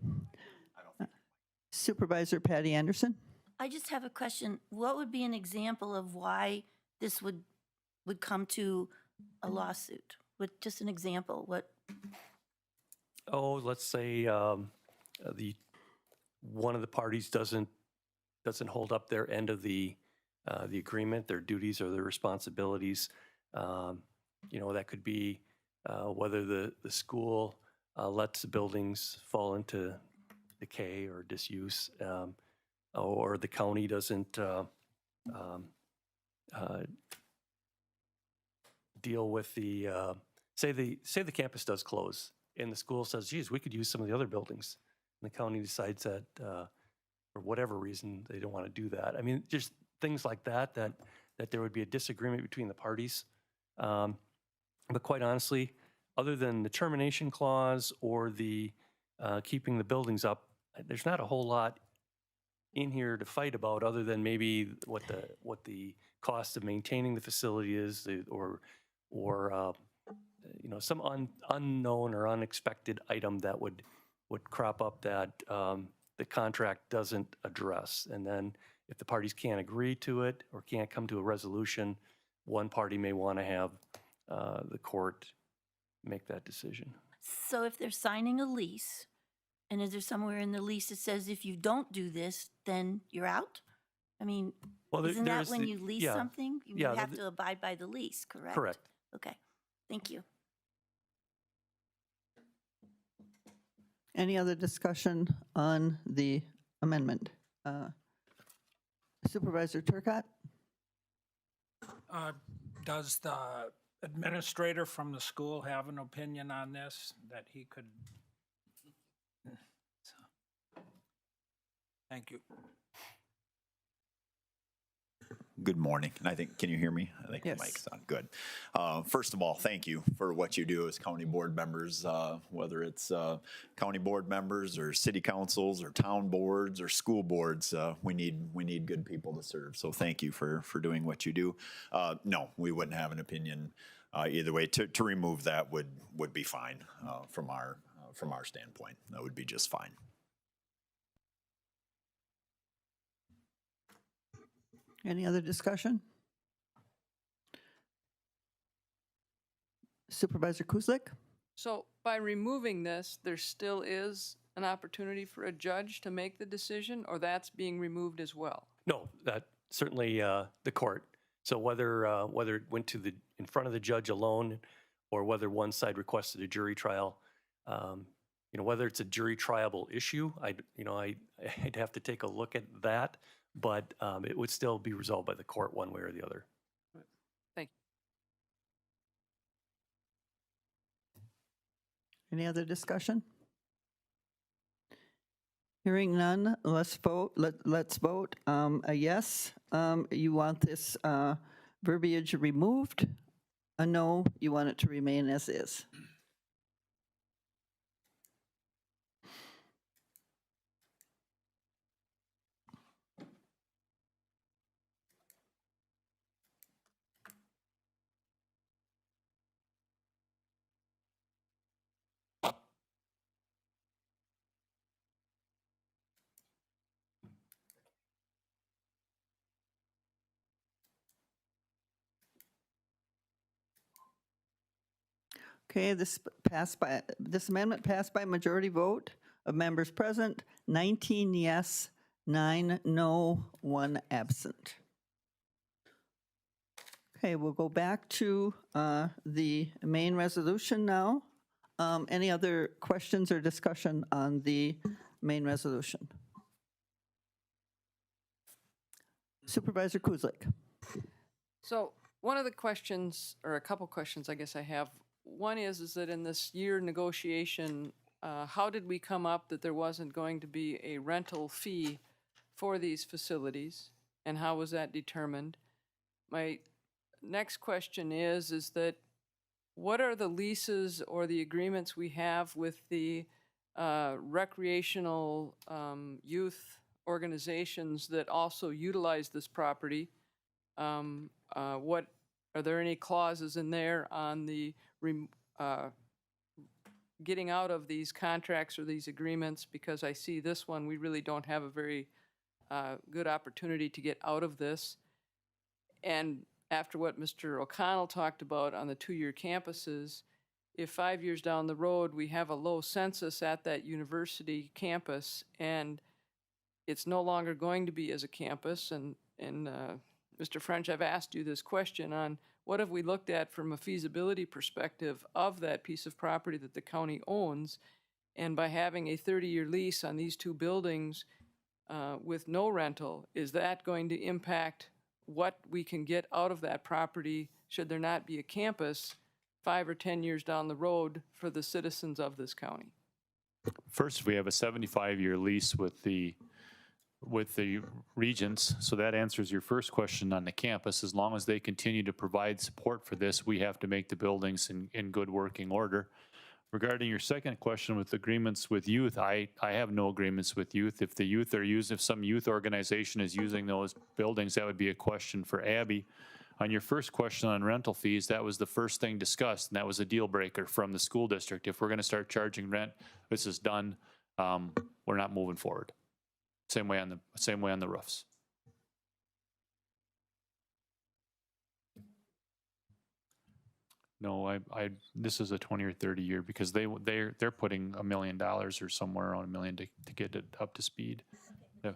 [SPEAKER 1] Supervisor Patty Anderson?
[SPEAKER 11] I just have a question. What would be an example of why this would come to a lawsuit? With just an example, what?
[SPEAKER 10] Oh, let's say one of the parties doesn't hold up their end of the agreement, their duties or their responsibilities. That could be whether the school lets the buildings fall into decay or disuse, or the county doesn't deal with the say the campus does close and the school says, geez, we could use some of the other buildings, and the county decides that for whatever reason they don't want to do that. I mean, just things like that there would be a disagreement between the parties. But quite honestly, other than the termination clause or the keeping the buildings up, there's not a whole lot in here to fight about, other than maybe what the cost of maintaining the facility is, or some unknown or unexpected item that would crop up that the contract doesn't address. And then if the parties can't agree to it or can't come to a resolution, one party may want to have the court make that decision.
[SPEAKER 11] So if they're signing a lease And is there somewhere in the lease that says if you don't do this, then you're out? I mean,
[SPEAKER 10] Well,
[SPEAKER 11] isn't that
[SPEAKER 10] there's
[SPEAKER 11] when
[SPEAKER 10] the-
[SPEAKER 11] you lease
[SPEAKER 10] yeah,
[SPEAKER 11] something? You
[SPEAKER 10] yeah,
[SPEAKER 11] have
[SPEAKER 10] the-
[SPEAKER 11] to abide by the lease, correct?
[SPEAKER 10] Correct.
[SPEAKER 11] Okay, thank you.
[SPEAKER 1] Any other discussion on the amendment? Supervisor Turcott?
[SPEAKER 20] Does the administrator from the school have an opinion on this that he could? Thank you.
[SPEAKER 21] Good morning. And I think, can you hear me? I think
[SPEAKER 1] Yes.
[SPEAKER 21] the mic's on. Good. First of all, thank you for what you do as county board members, whether it's county board members or city councils or town boards or school boards. We need good people to serve. So thank you for doing what you do. No, we wouldn't have an opinion either way. To remove that would be fine from our standpoint. That would be just fine.
[SPEAKER 1] Any other discussion? Supervisor Kuzlik?
[SPEAKER 13] So by removing this, there still is an opportunity for a judge to make the decision, or that's being removed as well?
[SPEAKER 10] No, that certainly the court. So whether it went to in front of the judge alone, or whether one side requested a jury trial, whether it's a jury triable issue, I'd have to take a look at that, but it would still be resolved by the court one way or the other.
[SPEAKER 13] Thank you.
[SPEAKER 1] Any other discussion? Hearing none, let's vote. Let's vote. A yes, you want this verbiage removed. A no, you want it to remain as is. Okay, this amendment passed by majority vote of members present, 19 yes, 9 no, 1 absent. Okay, we'll go back to the main resolution now. Any other questions or discussion on the main resolution? Supervisor Kuzlik.
[SPEAKER 13] So one of the questions, or a couple questions I guess I have, one is that in this year negotiation, how did we come up that there wasn't going to be a rental fee for these facilities, and how was that determined? My next question is that what are the leases or the agreements we have with the recreational youth organizations that also utilize this property? What are there any clauses in there on the getting out of these contracts or these agreements? Because I see this one, we really don't have a very good opportunity to get out of this. And after what Mr. O'Connell talked about on the 2-year campuses, if 5 years down the road we have a low census at that university campus and it's no longer going to be as a campus, and Mr. French, I've asked you this question on what have we looked at from a feasibility perspective of that piece of property that the county owns, and by having a 30-year lease on these 2 buildings with no rental, is that going to impact what we can get out of that property should there not be a campus 5 or 10 years down the road for the citizens of this county?
[SPEAKER 3] First, we have a 75-year lease with the regents, so that answers your first question on the campus. As long as they continue to provide support for this, we have to make the buildings in good working order. Regarding your second question with agreements with youth, I have no agreements with youth. If the youth are if some youth organization is using those buildings, that would be a question for Abby. On your first question on rental fees, that was the first thing discussed, and that was a deal breaker from the school district. If we're going to start charging rent, this is done. We're not moving forward. Same way on the roofs. No, this is a 20 or 30 year because they're putting $1 million or somewhere around $1 million to get it up to speed. Yeah.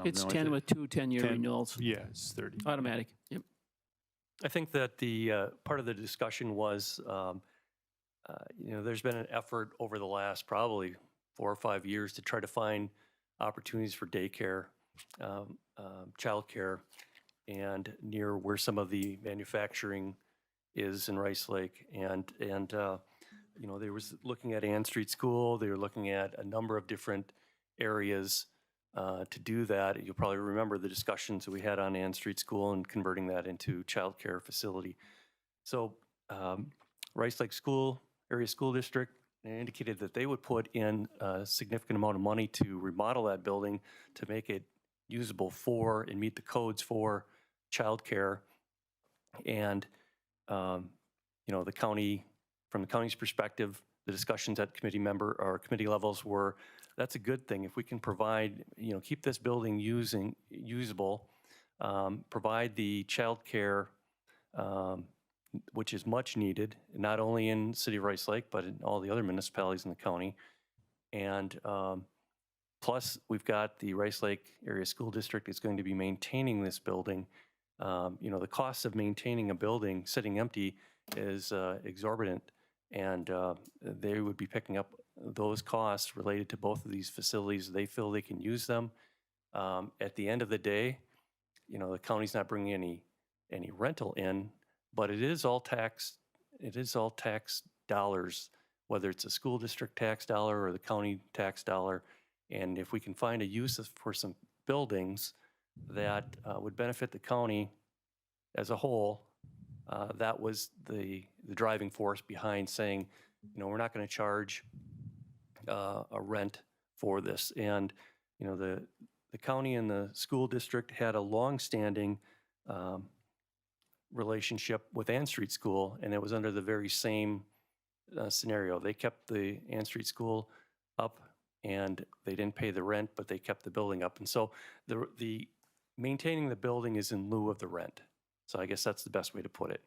[SPEAKER 12] It's
[SPEAKER 3] No,
[SPEAKER 12] 10 with 2 10-year
[SPEAKER 3] 10
[SPEAKER 12] renewals.
[SPEAKER 3] Yeah, it's 30.
[SPEAKER 12] Automatic. Yep.
[SPEAKER 10] I think that the part of the discussion was, there's been an effort over the last probably 4 or 5 years to try to find opportunities for daycare, childcare, and near where some of the manufacturing is in Rice Lake. And they was looking at Ann Street School. They were looking at a number of different areas to do that. You'll probably remember the discussions that we had on Ann Street School and converting that into childcare facility. So Rice Lake Area School District indicated that they would put in a significant amount of money to remodel that building to make it usable for and meet the codes for childcare. And the county, from the county's perspective, the discussions at committee levels were, that's a good thing. If we can provide, keep this building usable, provide the childcare, which is much needed, not only in the city of Rice Lake, but in all the other municipalities in the county. And plus, we've got the Rice Lake Area School District is going to be maintaining this building. The cost of maintaining a building sitting empty is exorbitant, and they would be picking up those costs related to both of these facilities. They feel they can use them. At the end of the day, the county's not bringing any rental in, but it is all tax. It is all tax dollars, whether it's a school district tax dollar or the county tax dollar. And if we can find a use for some buildings that would benefit the county as a whole, that was the driving force behind saying, we're not going to charge a rent for this. And the county and the school district had a long-standing relationship with Ann Street School, and it was under the very same scenario. They kept the Ann Street School up, and they didn't pay the rent, but they kept the building up. And so the maintaining the building is in lieu of the rent. So I guess that's the best way to put it,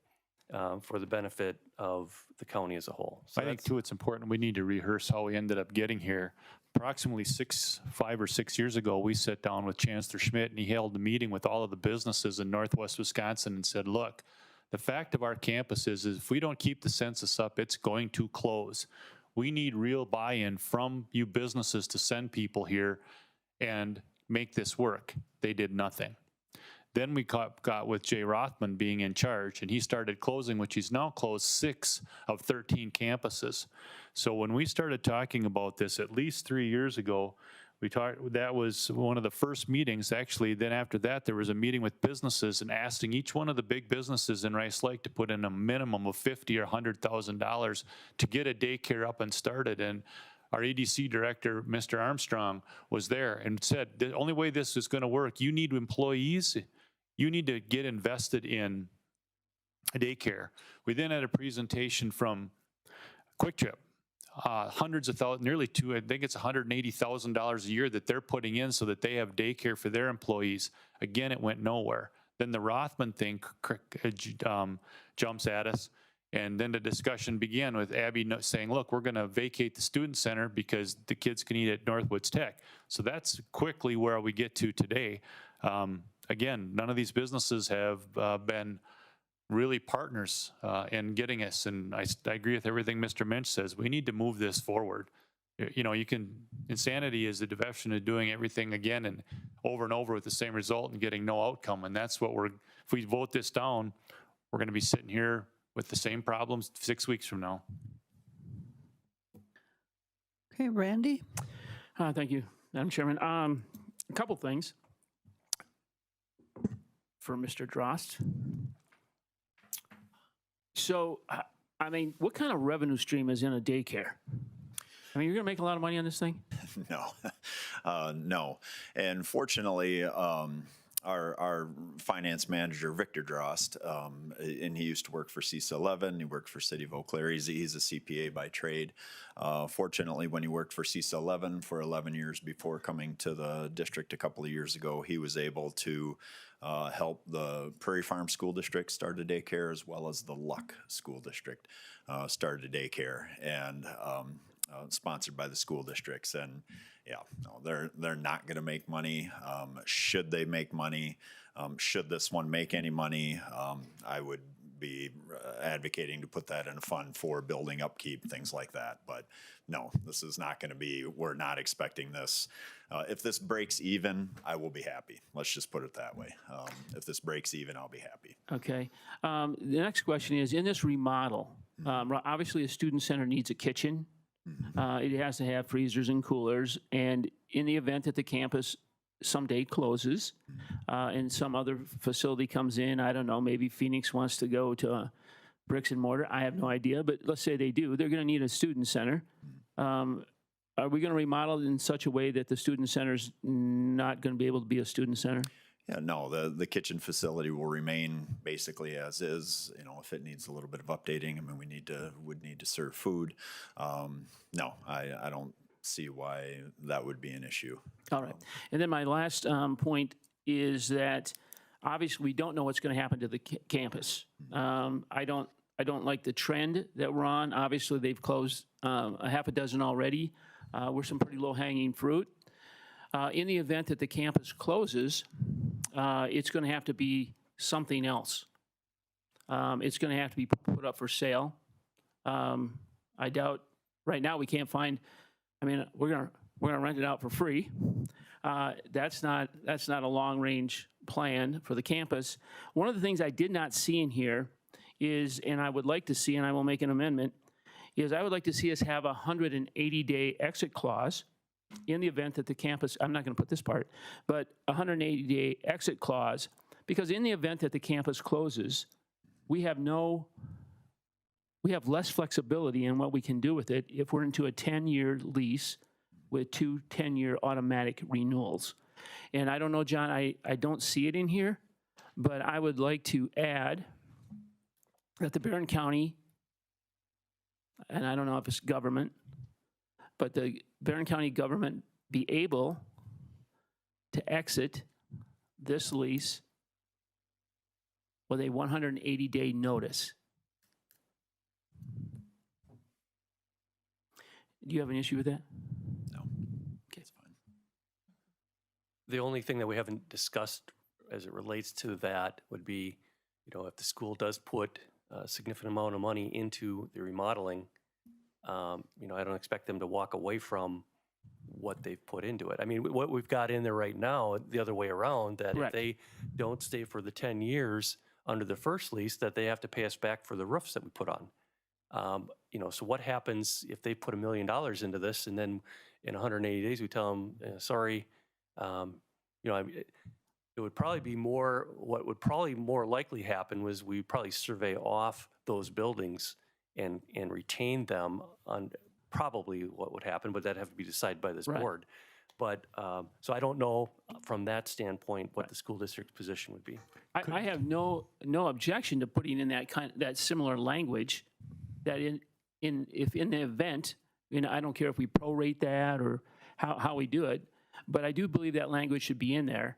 [SPEAKER 10] for the benefit of the county as a whole. So
[SPEAKER 3] I think too, it's important, we need to rehearse how we ended up getting here. Approximately 5 or 6 years ago, we sat down with Chancellor Schmidt, and he held a meeting with all of the businesses in Northwest Wisconsin and said, look, the fact of our campus is if we don't keep the census up, it's going to close. We need real buy-in from you businesses to send people here and make this work. They did nothing. Then we got with Jay Rothman being in charge, and he started closing, which he's now closed 6 of 13 campuses. So when we started talking about this at least 3 years ago, that was one of the first meetings. Actually, then after that, there was a meeting with businesses and asking each one of the big businesses in Rice Lake to put in a minimum of $50,000 or $100,000 to get a daycare up and started. And our EDC director, Mr. Armstrong, was there and said, the only way this is going to work, you need employees. You need to get invested in a daycare. We then had a presentation from Quick Trip. Hundreds of thousands, nearly I think it's $180,000 a year that they're putting in so that they have daycare for their employees. Again, it went nowhere. Then the Rothman thing jumps at us. And then the discussion began with Abby saying, look, we're going to vacate the student center because the kids can eat at Northwoods Tech. So that's quickly where we get to today. Again, none of these businesses have been really partners in getting us. And I agree with everything Mr. Minch says. We need to move this forward. Insanity is the definition of doing everything again and over with the same result and getting no outcome. And that's what if we vote this down, we're going to be sitting here with the same problems 6 weeks from now.
[SPEAKER 1] Okay, Randy?
[SPEAKER 12] Thank you, Madam Chairman. A couple things for Mr. Drost. So, what kind of revenue stream is in a daycare? You're going to make a lot of money on this thing?
[SPEAKER 21] No, no. And fortunately, our finance manager, Victor Drost, and he used to work for CISA 11. He worked for City of Eau Claire. He's a CPA by trade. Fortunately, when he worked for CISA 11 for 11 years before coming to the district a couple of years ago, he was able to help the Prairie Farm School District start a daycare, as well as the Luck School District start a daycare, and sponsored by the school districts. And yeah, no, they're not going to make money. Should they make money? Should this one make any money? I would be advocating to put that in a fund for building upkeep, things like that. But no, this is not going to be, we're not expecting this. If this breaks even, I will be happy. Let's just put it that way. If this breaks even, I'll be happy.
[SPEAKER 12] Okay. The next question is, in this remodel, obviously a student center needs a kitchen. It has to have freezers and coolers, and in the event that the campus someday closes and some other facility comes in, I don't know, maybe Phoenix wants to go to bricks and mortar, I have no idea, but let's say they do, they're going to need a student center. Are we going to remodel it in such a way that the student center's not going to be able to be a student center?
[SPEAKER 21] Yeah, no, the kitchen facility will remain basically as is. You know, if it needs a little bit of updating, I mean, would need to serve food. No, I don't see why that would be an issue.
[SPEAKER 12] All right. And then my last point is that obviously we don't know what's going to happen to the campus. I don't like the trend that we're on. Obviously, they've closed a half a dozen already. We're some pretty low-hanging fruit. In the event that the campus closes, it's going to have to be something else. It's going to have to be put up for sale. I doubt right now we can't find. I mean, we're gonna rent it out for free. That's not a long-range plan for the campus. One of the things I did not see in here is, and I would like to see, and I will make an amendment, is I would like to see us have a 180-day exit clause in the event that the campus, I'm not going to put this part, but a 180-day exit clause, because in the event that the campus closes, we have less flexibility in what we can do with it if we're into a 10-year lease with 2 10-year automatic renewals. And I don't know, John, I don't see it in here, but I would like to add that the Barron County, and I don't know if it's government, but the Barron County government be able to exit this lease with a 180-day notice. Do you have an issue with that?
[SPEAKER 21] No.
[SPEAKER 12] Okay.
[SPEAKER 21] It's fine.
[SPEAKER 10] The only thing that we haven't discussed as it relates to that would be, you know, if the school does put a significant amount of money into the remodeling, you know, I don't expect them to walk away from what they've put into it. I mean, what we've got in there right now, the other way around, that
[SPEAKER 12] Correct.
[SPEAKER 10] if they don't stay for the 10 years under the first lease, that they have to pay us back for the roofs that we put on. You know, so what happens if they put $1 million into this and then in 180 days we tell them, sorry, you know, it would probably be more, what would probably more likely happen was we probably survey off those buildings and retain them on probably what would happen, but that'd have to be decided by this
[SPEAKER 12] Right.
[SPEAKER 10] board. But, so I don't know from that standpoint what the school district's position would be.
[SPEAKER 12] I have no objection to putting in that similar language, that if in the event, you know, I don't care if we prorate that or how we do it, but I do believe that language should be in there.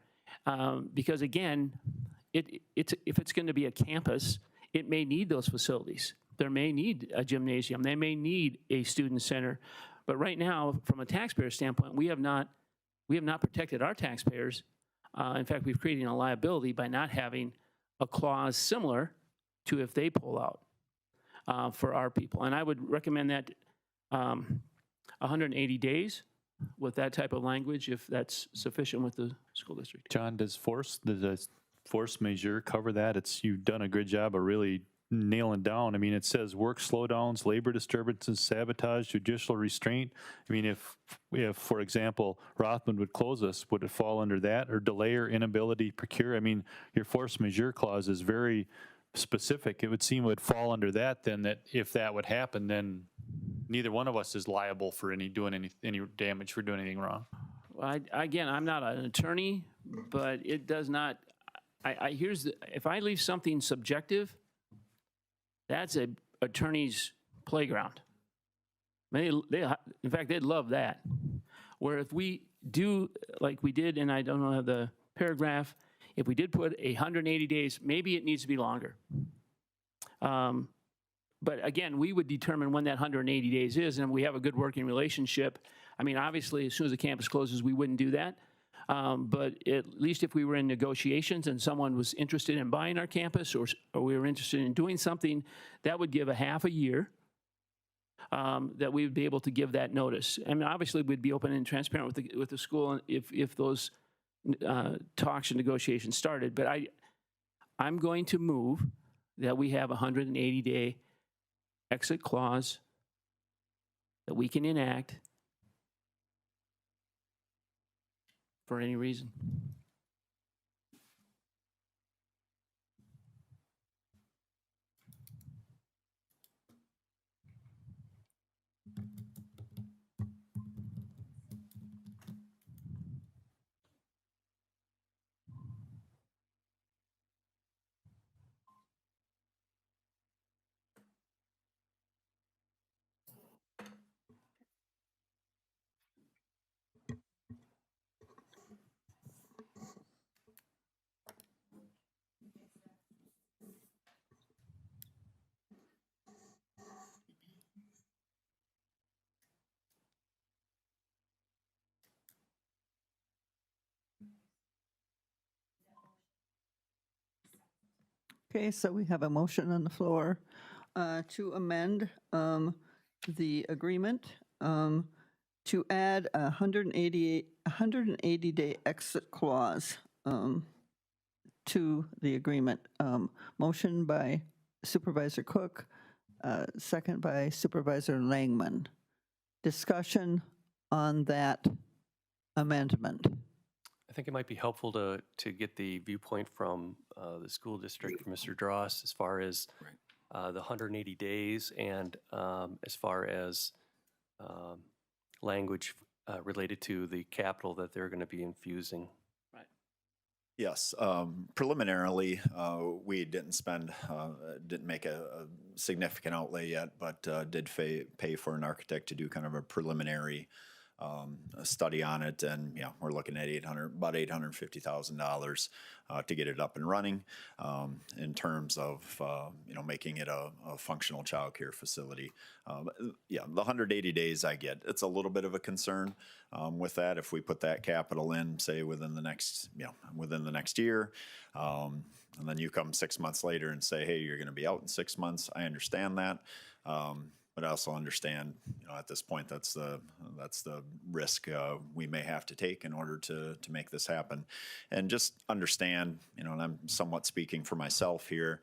[SPEAKER 12] Because again, if it's going to be a campus, it may need those facilities. They may need a gymnasium. They may need a student center. But right now, from a taxpayer standpoint, we have not protected our taxpayers. In fact, we've created a liability by not having a clause similar to if they pull out for our people. And I would recommend that 180 days with that type of language, if that's sufficient with the school district.
[SPEAKER 3] John, does the force majeure cover that? You've done a good job of really nailing down. I mean, it says work slowdowns, labor disturbances, sabotage, judicial restraint. I mean, if for example, Rothman would close us, would it fall under that, or delay or inability to procure? I mean, your force majeure clause is very specific. It would seem it would fall under that, then, that if that would happen, then neither one of us is liable for doing any damage for doing anything wrong.
[SPEAKER 12] Well, again, I'm not an attorney, but it does not, here's the, if I leave something subjective, that's a attorney's playground. In fact, they'd love that. Where if we do, like we did, and I don't know the paragraph, if we did put 180 days, maybe it needs to be longer. But again, we would determine when that 180 days is, and we have a good working relationship. I mean, obviously, as soon as the campus closes, we wouldn't do that. But at least if we were in negotiations and someone was interested in buying our campus, or we were interested in doing something, that would give a half a year that we would be able to give that notice. I mean, obviously, we'd be open and transparent with the school if those talks and negotiations started. But I'm going to move that we have a 180-day exit clause that we can enact for any reason.
[SPEAKER 1] Okay, so we have a motion on the floor to amend the agreement to add a 180-day exit clause to the agreement. Motion by Supervisor Cook, second by Supervisor Langman. Discussion on that amendment.
[SPEAKER 10] I think it might be helpful to get the viewpoint from the school district, from Mr. Dross, as far as the 180 days and as far as language related to the capital that they're going to be infusing.
[SPEAKER 21] Yes, preliminarily, we didn't make a significant outlay yet, but did pay for an architect to do kind of a preliminary a study on it, and we're looking at about $850,000 to get it up and running in terms of making it a functional child care facility. The 180 days I get. It's a little bit of a concern with that. If we put that capital in, say within the next year, and then you come 6 months later and say, hey, you're going to be out in 6 months. I understand that. But I also understand, at this point, that's the risk we may have to take in order to make this happen. And just understand, and I'm somewhat speaking for myself here,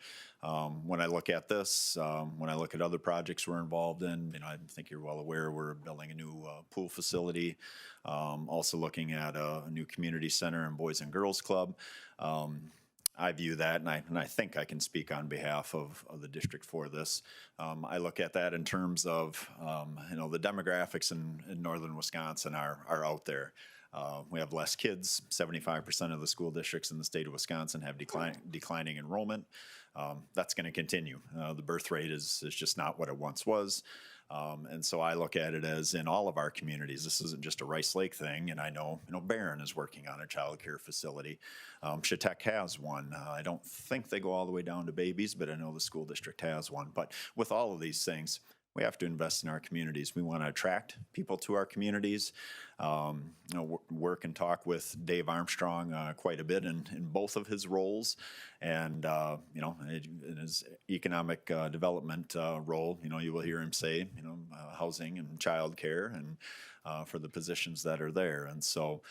[SPEAKER 21] when I look at this, when I look at other projects we're involved in, I think you're well aware we're building a new pool facility, also looking at a new community center and Boys and Girls Club. I view that, and I think I can speak on behalf of the district for this. I look at that in terms of, the demographics in northern Wisconsin are out there. We have less kids. 75% of the school districts in the state of Wisconsin have declining enrollment. That's going to continue. The birth rate is just not what it once was. And so I look at it as in all of our communities. This isn't just a Rice Lake thing, and I know Barron is working on a child care facility. Chautauqua has one. I don't think they go all the way down to babies, but I know the school district has one. But with all of these things, we have to invest in our communities. We want to attract people to our communities. Work and talk with Dave Armstrong quite a bit in both of his roles, and in his economic development role, you will hear him say, housing and child care, and for the positions that are there. And so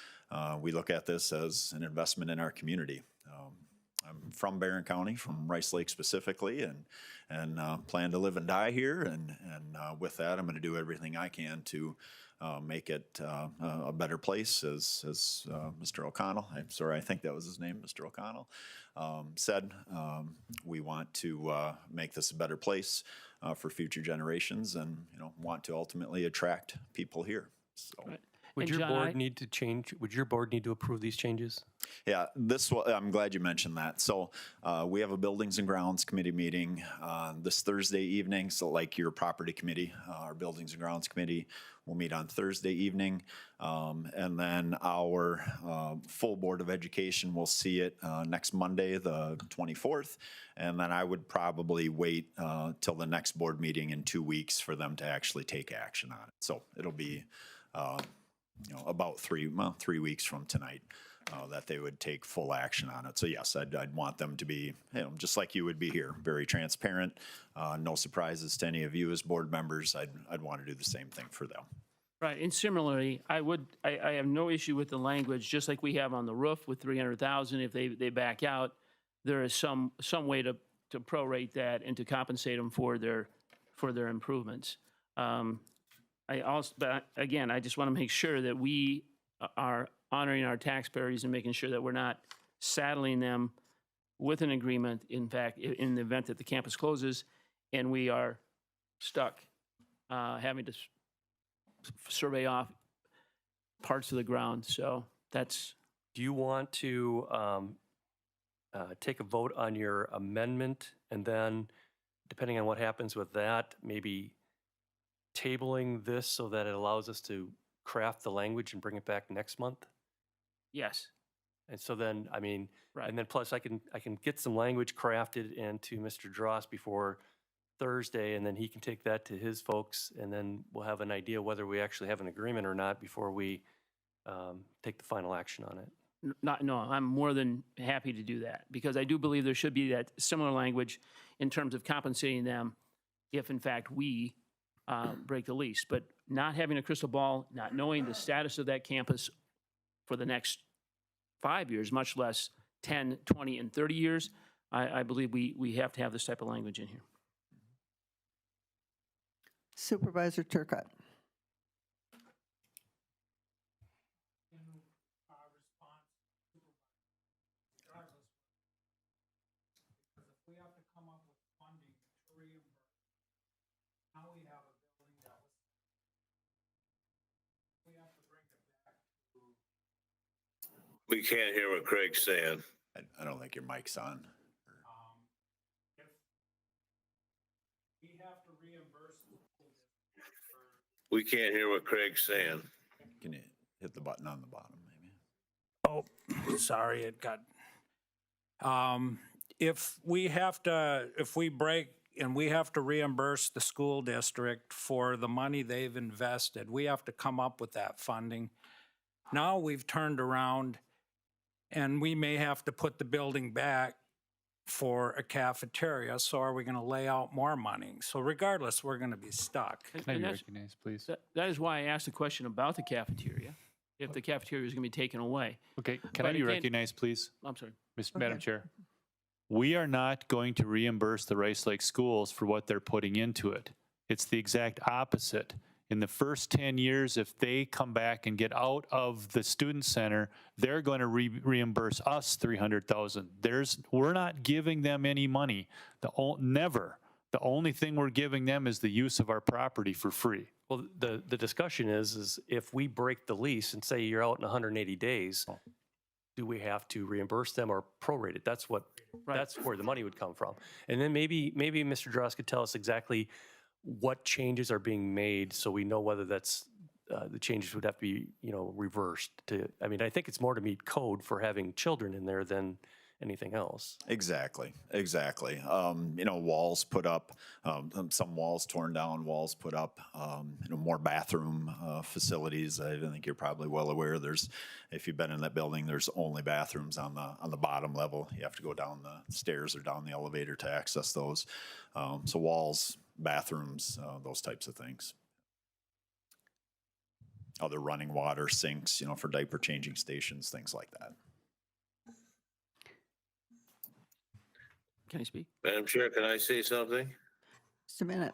[SPEAKER 21] we look at this as an investment in our community. I'm from Barron County, from Rice Lake specifically, and plan to live and die here. And with that, I'm going to do everything I can to make it a better place, as Mr. O'Connell, I think that was his name, Mr. O'Connell, said. We want to make this a better place for future generations, and want to ultimately attract people here. So.
[SPEAKER 12] Right.
[SPEAKER 10] Would
[SPEAKER 12] And
[SPEAKER 10] your
[SPEAKER 12] John,
[SPEAKER 10] board need to change, would your board need to approve these changes?
[SPEAKER 21] Yeah, I'm glad you mentioned that. So we have a Buildings and Grounds Committee meeting this Thursday evening. So like your Property Committee, our Buildings and Grounds Committee will meet on Thursday evening. And then our full Board of Education will see it next Monday, the 24th. And then I would probably wait till the next board meeting in 2 weeks for them to actually take action on it. So it'll be about 3 weeks from tonight that they would take full action on it. So yes, I'd want them to be, just like you would be here, very transparent, no surprises to any of you as board members. I'd want to do the same thing for them.
[SPEAKER 12] Right, and similarly, I have no issue with the language, just like we have on the roof with 300,000, if they back out, there is some way to prorate that and to compensate them for their improvements. But again, I just want to make sure that we are honoring our taxpayers and making sure that we're not saddling them with an agreement, in fact, in the event that the campus closes and we are stuck having to survey off parts of the ground. So that's.
[SPEAKER 10] Do you want to take a vote on your amendment and then, depending on what happens with that, maybe tabling this so that it allows us to craft the language and bring it back next month?
[SPEAKER 12] Yes.
[SPEAKER 10] And so then, I mean,
[SPEAKER 12] Right.
[SPEAKER 10] and then plus I can get some language crafted into Mr. Dross before Thursday, and then he can take that to his folks, and then we'll have an idea whether we actually have an agreement or not before we take the final action on it.
[SPEAKER 12] No, I'm more than happy to do that, because I do believe there should be that similar language in terms of compensating them if, in fact, we break the lease. But not having a crystal ball, not knowing the status of that campus for the next 5 years, much less 10, 20, and 30 years, I believe we have to have this type of language in here.
[SPEAKER 1] Supervisor Turcott.
[SPEAKER 5] We can't hear what Craig's saying.
[SPEAKER 21] I don't think your mic's on.
[SPEAKER 5] We can't hear what Craig's saying.
[SPEAKER 21] Can you hit the button on the bottom, maybe?
[SPEAKER 20] Oh, sorry, it got, if we break and we have to reimburse the school district for the money they've invested, we have to come up with that funding. Now we've turned around and we may have to put the building back for a cafeteria, so are we going to lay out more money? So regardless, we're going to be stuck.
[SPEAKER 3] Can I be recognized, please?
[SPEAKER 12] That is why I asked the question about the cafeteria, if the cafeteria is going to be taken away.
[SPEAKER 3] Okay, can
[SPEAKER 12] But
[SPEAKER 3] I be
[SPEAKER 12] again-
[SPEAKER 3] recognized, please?
[SPEAKER 12] I'm sorry.
[SPEAKER 3] Madam Chair. We are not going to reimburse the Rice Lake schools for what they're putting into it. It's the exact opposite. In the first 10 years, if they come back and get out of the student center, they're going to reimburse us $300,000. We're not giving them any money. Never. The only thing we're giving them is the use of our property for free.
[SPEAKER 10] Well, the discussion is if we break the lease and say you're out in 180 days, do we have to reimburse them or prorate it? That's where the money would come from. And then maybe Mr. Dross could tell us exactly what changes are being made so we know whether that's the changes would have to be, reversed to, I mean, I think it's more to meet code for having children in there than anything else.
[SPEAKER 21] Exactly. Walls put up, some walls torn down, walls put up, more bathroom facilities. I think you're probably well aware if you've been in that building, there's only bathrooms on the bottom level. You have to go down the stairs or down the elevator to access those. So walls, bathrooms, those types of things. Other running water sinks, for diaper changing stations, things like that.
[SPEAKER 12] Can I speak?
[SPEAKER 5] Madam Chair, can I say something?
[SPEAKER 1] Just a minute.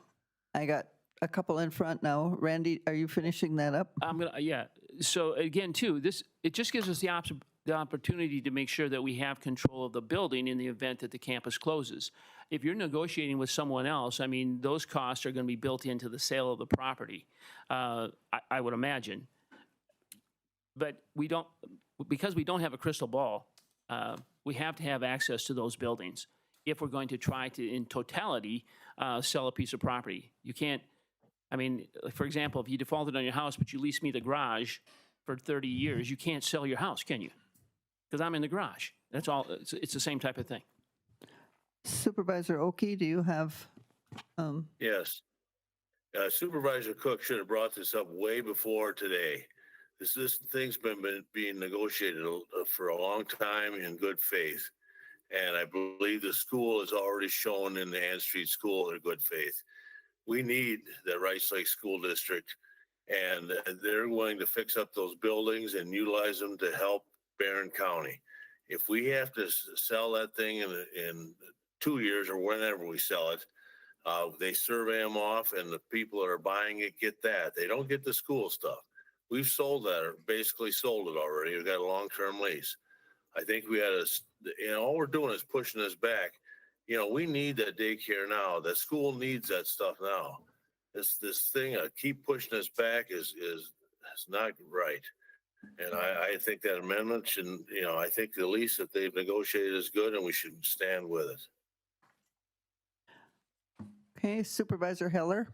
[SPEAKER 1] I got a couple in front now. Randy, are you finishing that up?
[SPEAKER 12] Yeah. So again, too, it just gives us the opportunity to make sure that we have control of the building in the event that the campus closes. If you're negotiating with someone else, I mean, those costs are going to be built into the sale of the property, I would imagine. But we don't, because we don't have a crystal ball, we have to have access to those buildings if we're going to try to, in totality, sell a piece of property. You can't, I mean, for example, if you defaulted on your house, but you lease me the garage for 30 years, you can't sell your house, can you? Because I'm in the garage. That's all, it's the same type of thing.
[SPEAKER 1] Supervisor Oki, do you have?
[SPEAKER 5] Yes. Supervisor Cook should have brought this up way before today. This thing's been being negotiated for a long time in good faith. And I believe the school has already shown in the Ann Street School their good faith. We need the Rice Lake School District, and they're willing to fix up those buildings and utilize them to help Barron County. If we have to sell that thing in 2 years or whenever we sell it, they survey them off, and the people that are buying it get that. They don't get the school stuff. We've sold that, or basically sold it already. We've got a long-term lease. I think we had all we're doing is pushing this back. We need that daycare now. The school needs that stuff now. This thing, keep pushing us back is not right. And I think that amendment should, I think the lease that they've negotiated is good, and we should stand with it.
[SPEAKER 1] Okay, Supervisor Heller.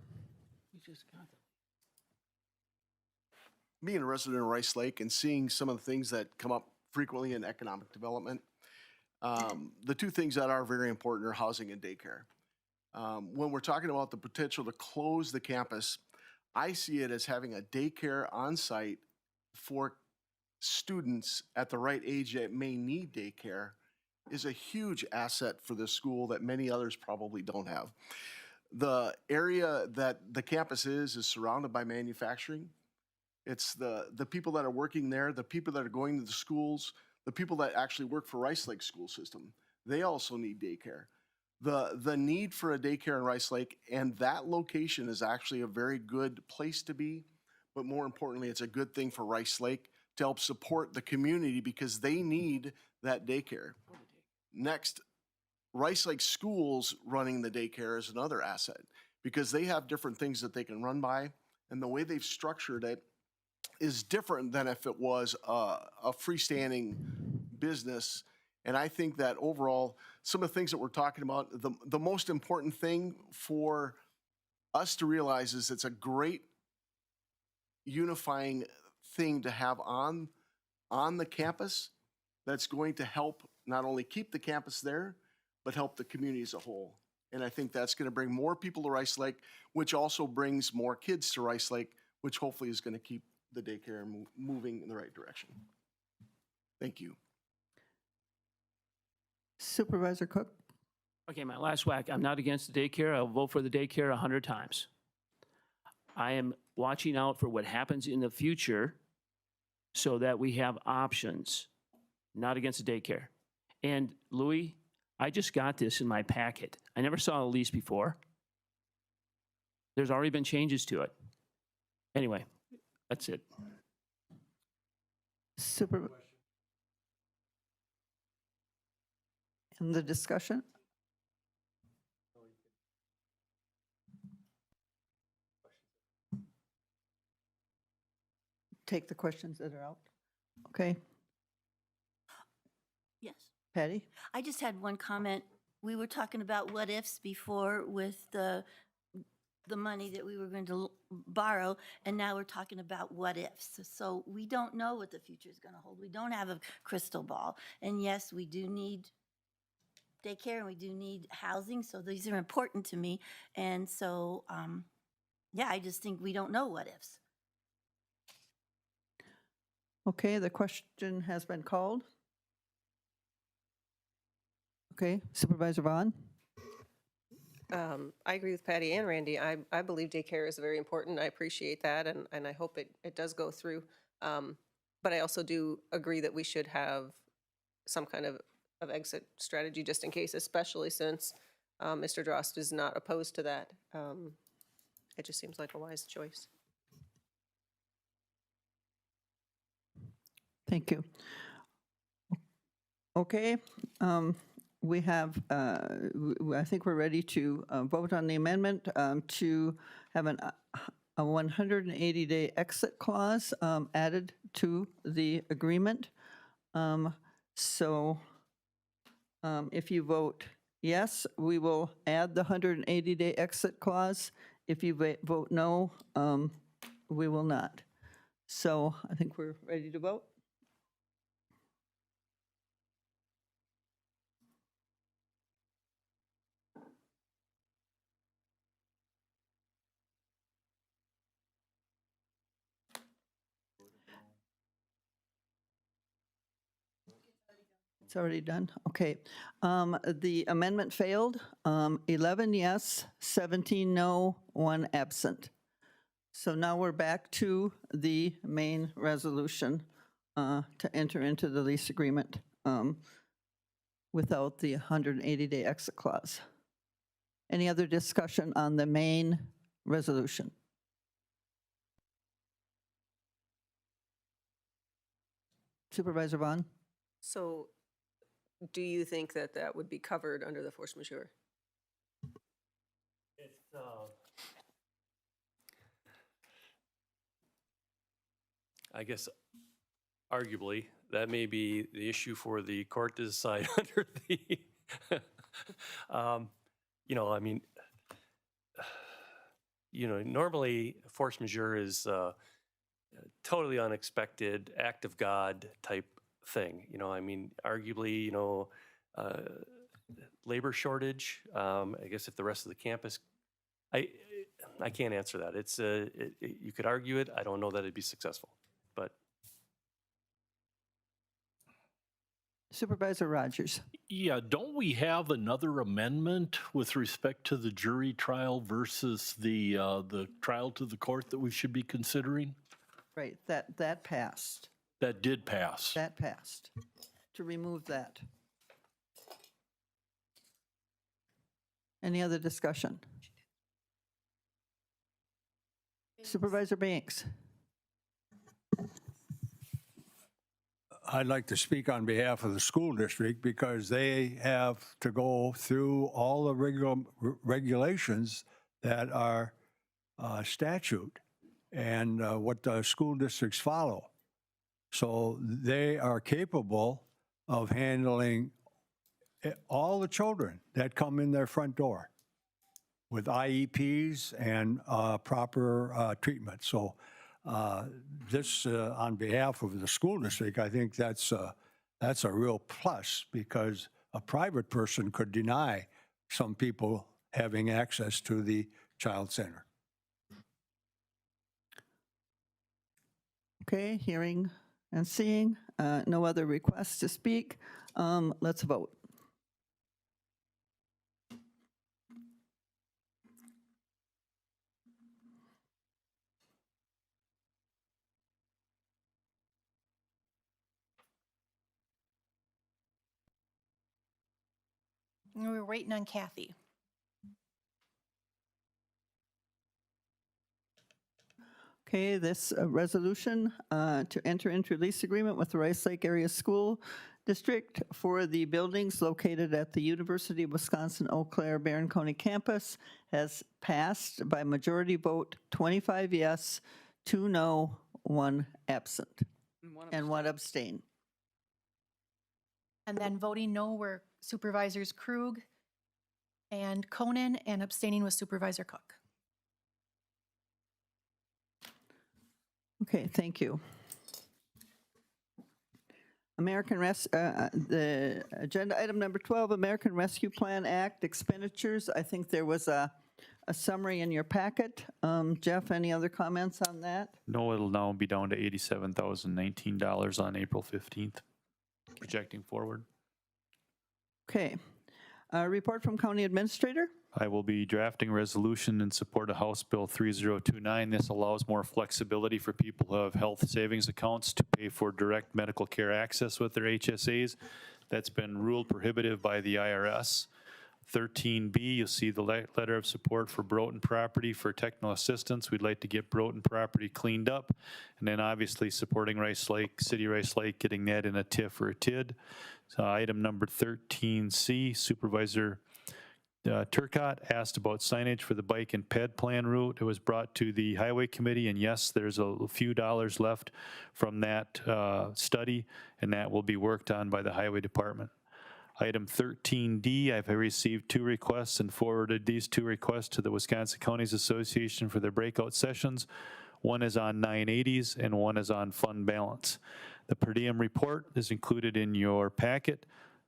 [SPEAKER 7] Being a resident of Rice Lake and seeing some of the things that come up frequently in economic development, the two things that are very important are housing and daycare. When we're talking about the potential to close the campus, I see it as having a daycare on site for students at the right age that may need daycare is a huge asset for the school that many others probably don't have. The area that the campus is surrounded by manufacturing. It's the people that are working there, the people that are going to the schools, the people that actually work for Rice Lake school system. They also need daycare. The need for a daycare in Rice Lake, and that location is actually a very good place to be, but more importantly, it's a good thing for Rice Lake to help support the community because they need that daycare. Next, Rice Lake Schools running the daycare is another asset because they have different things that they can run by, and the way they've structured it is different than if it was a freestanding business. And I think that overall, some of the things that we're talking about, the most important thing for us to realize is it's a great unifying thing to have on the campus that's going to help not only keep the campus there, but help the community as a whole. And I think that's going to bring more people to Rice Lake, which also brings more kids to Rice Lake, which hopefully is going to keep the daycare moving in the right direction. Thank you.
[SPEAKER 1] Supervisor Cook.
[SPEAKER 12] Okay, my last whack. I'm not against the daycare. I'll vote for the daycare 100 times. I am watching out for what happens in the future so that we have options. Not against the daycare. And Louis, I just got this in my packet. I never saw a lease before. There's already been changes to it. Anyway, that's it.
[SPEAKER 1] In the discussion? Take the questions that are out. Okay.
[SPEAKER 11] Yes.
[SPEAKER 1] Patty?
[SPEAKER 11] I just had one comment. We were talking about what ifs before with the money that we were going to borrow, and now we're talking about what ifs. So we don't know what the future is going to hold. We don't have a crystal ball. And yes, we do need daycare and we do need housing, so these are important to me. And so, yeah, I just think we don't know what ifs.
[SPEAKER 1] Okay, the question has been called. Okay, Supervisor Vaughn?
[SPEAKER 17] I agree with Patty and Randy. I believe daycare is very important. I appreciate that, and I hope it does go through. But I also do agree that we should have some kind of exit strategy just in case, especially since Mr. Drost is not opposed to that. It just seems like a wise choice.
[SPEAKER 1] Thank you. Okay, we have, I think we're ready to vote on the amendment to have a 180-day exit clause added to the agreement. So if you vote yes, we will add the 180-day exit clause. If you vote no, we will not. So I think we're ready to vote. It's already done? Okay. The amendment failed. 11 yes, 17 no, 1 absent. So now we're back to the main resolution to enter into the lease agreement without the 180-day exit clause. Any other discussion on the main resolution? Supervisor Vaughn?
[SPEAKER 17] So do you think that that would be covered under the force majeure?
[SPEAKER 10] I guess arguably, that may be the issue for the court to decide under the, you know, I mean, you know, normally force majeure is totally unexpected, act of God type thing. You know, I mean, arguably, you know, labor shortage. I guess if the rest of the campus, I can't answer that. It's you could argue it. I don't know that it'd be successful, but.
[SPEAKER 1] Supervisor Rogers.
[SPEAKER 6] Yeah, don't we have another amendment with respect to the jury trial versus the trial to the court that we should be considering?
[SPEAKER 1] Right, that passed.
[SPEAKER 6] That did pass.
[SPEAKER 1] That passed. To remove that. Any other discussion? Supervisor Banks.
[SPEAKER 22] I'd like to speak on behalf of the school district because they have to go through all the regulations that are statute and what the school districts follow. So they are capable of handling all the children that come in their front door with IEPs and proper treatment. So this, on behalf of the school district, I think that's a real plus because a private person could deny some people having access to the child center.
[SPEAKER 1] Okay, hearing and seeing no other requests to speak. Let's vote.
[SPEAKER 2] We're waiting on Kathy.
[SPEAKER 1] Okay, this resolution to enter into a lease agreement with the Rice Lake Area School District for the buildings located at the University of Wisconsin Eau Claire Barron County campus has passed by majority vote 25 yes, 2 no, 1 absent, and 1 abstain.
[SPEAKER 2] And then voting no were Supervisors Krug and Conan, and abstaining was Supervisor Cook.
[SPEAKER 1] Okay, thank you. The agenda item number 12, American Rescue Plan Act expenditures. I think there was a summary in your packet. Jeff, any other comments on that?
[SPEAKER 3] No, it'll now be down to $87,019 on April 15th, projecting forward.
[SPEAKER 1] Okay. Report from County Administrator.
[SPEAKER 3] I will be drafting a resolution in support of House Bill 3029. This allows more flexibility for people who have health savings accounts to pay for direct medical care access with their HSAs. That's been ruled prohibitive by the IRS. 13B, you'll see the letter of support for Broughton Property for technical assistance. We'd like to get Broughton Property cleaned up. And then obviously supporting Rice Lake, City Rice Lake, getting that in a TIF or a TID. So item number 13C, Supervisor Turcott asked about signage for the bike and ped plan route. It was brought to the Highway Committee, and yes, there's a few dollars left from that study, and that will be worked on by the Highway Department. Item 13D, I've received 2 requests and forwarded these 2 requests to the Wisconsin Counties Association for their breakout sessions. One is on 980s and one is on fund balance. The per diem report is included in your packet.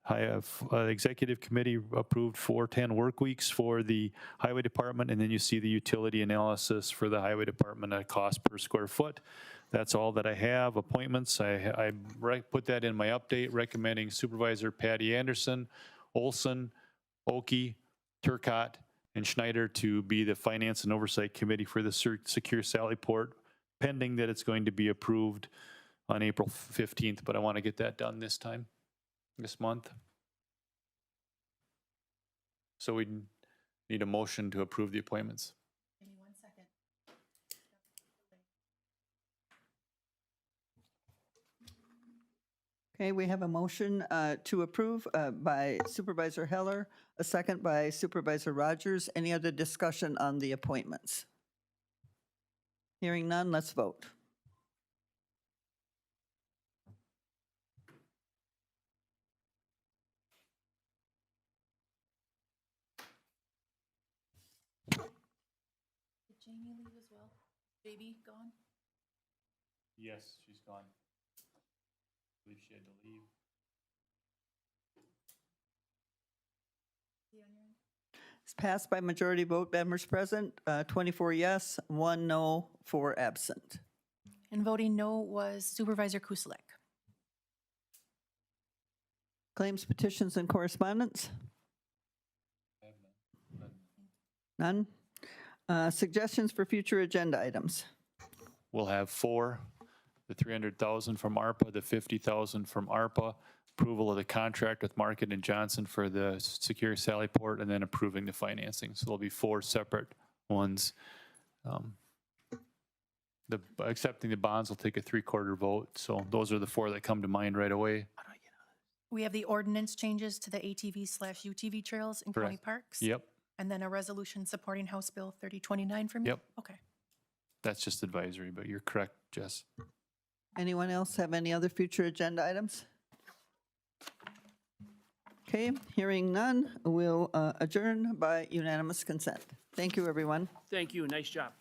[SPEAKER 3] I have executive committee approved 410 work weeks for the highway department, and then you see the utility analysis for the highway department at cost per square foot. That's all that I have. Appointments, I put that in my update, recommending Supervisor Patty Anderson, Olson, Oki, Turcott, and Schneider to be the Finance and Oversight Committee for the Secure Sally Port, pending that it's going to be approved on April 15th, but I want to get that done this month. So we need a motion to approve the appointments.
[SPEAKER 2] Give me 1 second.
[SPEAKER 1] Okay, we have a motion to approve by Supervisor Heller, a second by Supervisor Rogers. Any other discussion on the appointments? Hearing none, let's vote.
[SPEAKER 2] Did Jamie leave as well? Baby gone?
[SPEAKER 3] Yes, she's gone. I believe she had to leave.
[SPEAKER 2] See on your end?
[SPEAKER 1] It's passed by majority vote, members present, 24 yes, 1 no, 4 absent.
[SPEAKER 2] And voting no was Supervisor Kuselek.
[SPEAKER 1] Claims, petitions, and correspondence? None? Suggestions for future agenda items?
[SPEAKER 3] We'll have 4, the 300,000 from ARPA, the 50,000 from ARPA, approval of the contract with Market and Johnson for the Secure Sally Port, and then approving the financing. So there'll be 4 separate ones. Accepting the bonds will take a 3/4 vote. So those are the 4 that come to mind right away.
[SPEAKER 2] We have the ordinance changes to the ATV/UTV trails in county
[SPEAKER 3] Correct.
[SPEAKER 2] parks.
[SPEAKER 3] Yep,
[SPEAKER 2] And then a resolution supporting House Bill 3029 from you?
[SPEAKER 3] Yep.
[SPEAKER 2] Okay.
[SPEAKER 3] that's just advisory, but you're correct, Jess.
[SPEAKER 1] Anyone else have any other future agenda items? Okay, hearing none, we'll adjourn by unanimous consent. Thank you, everyone.
[SPEAKER 12] Thank you, nice job.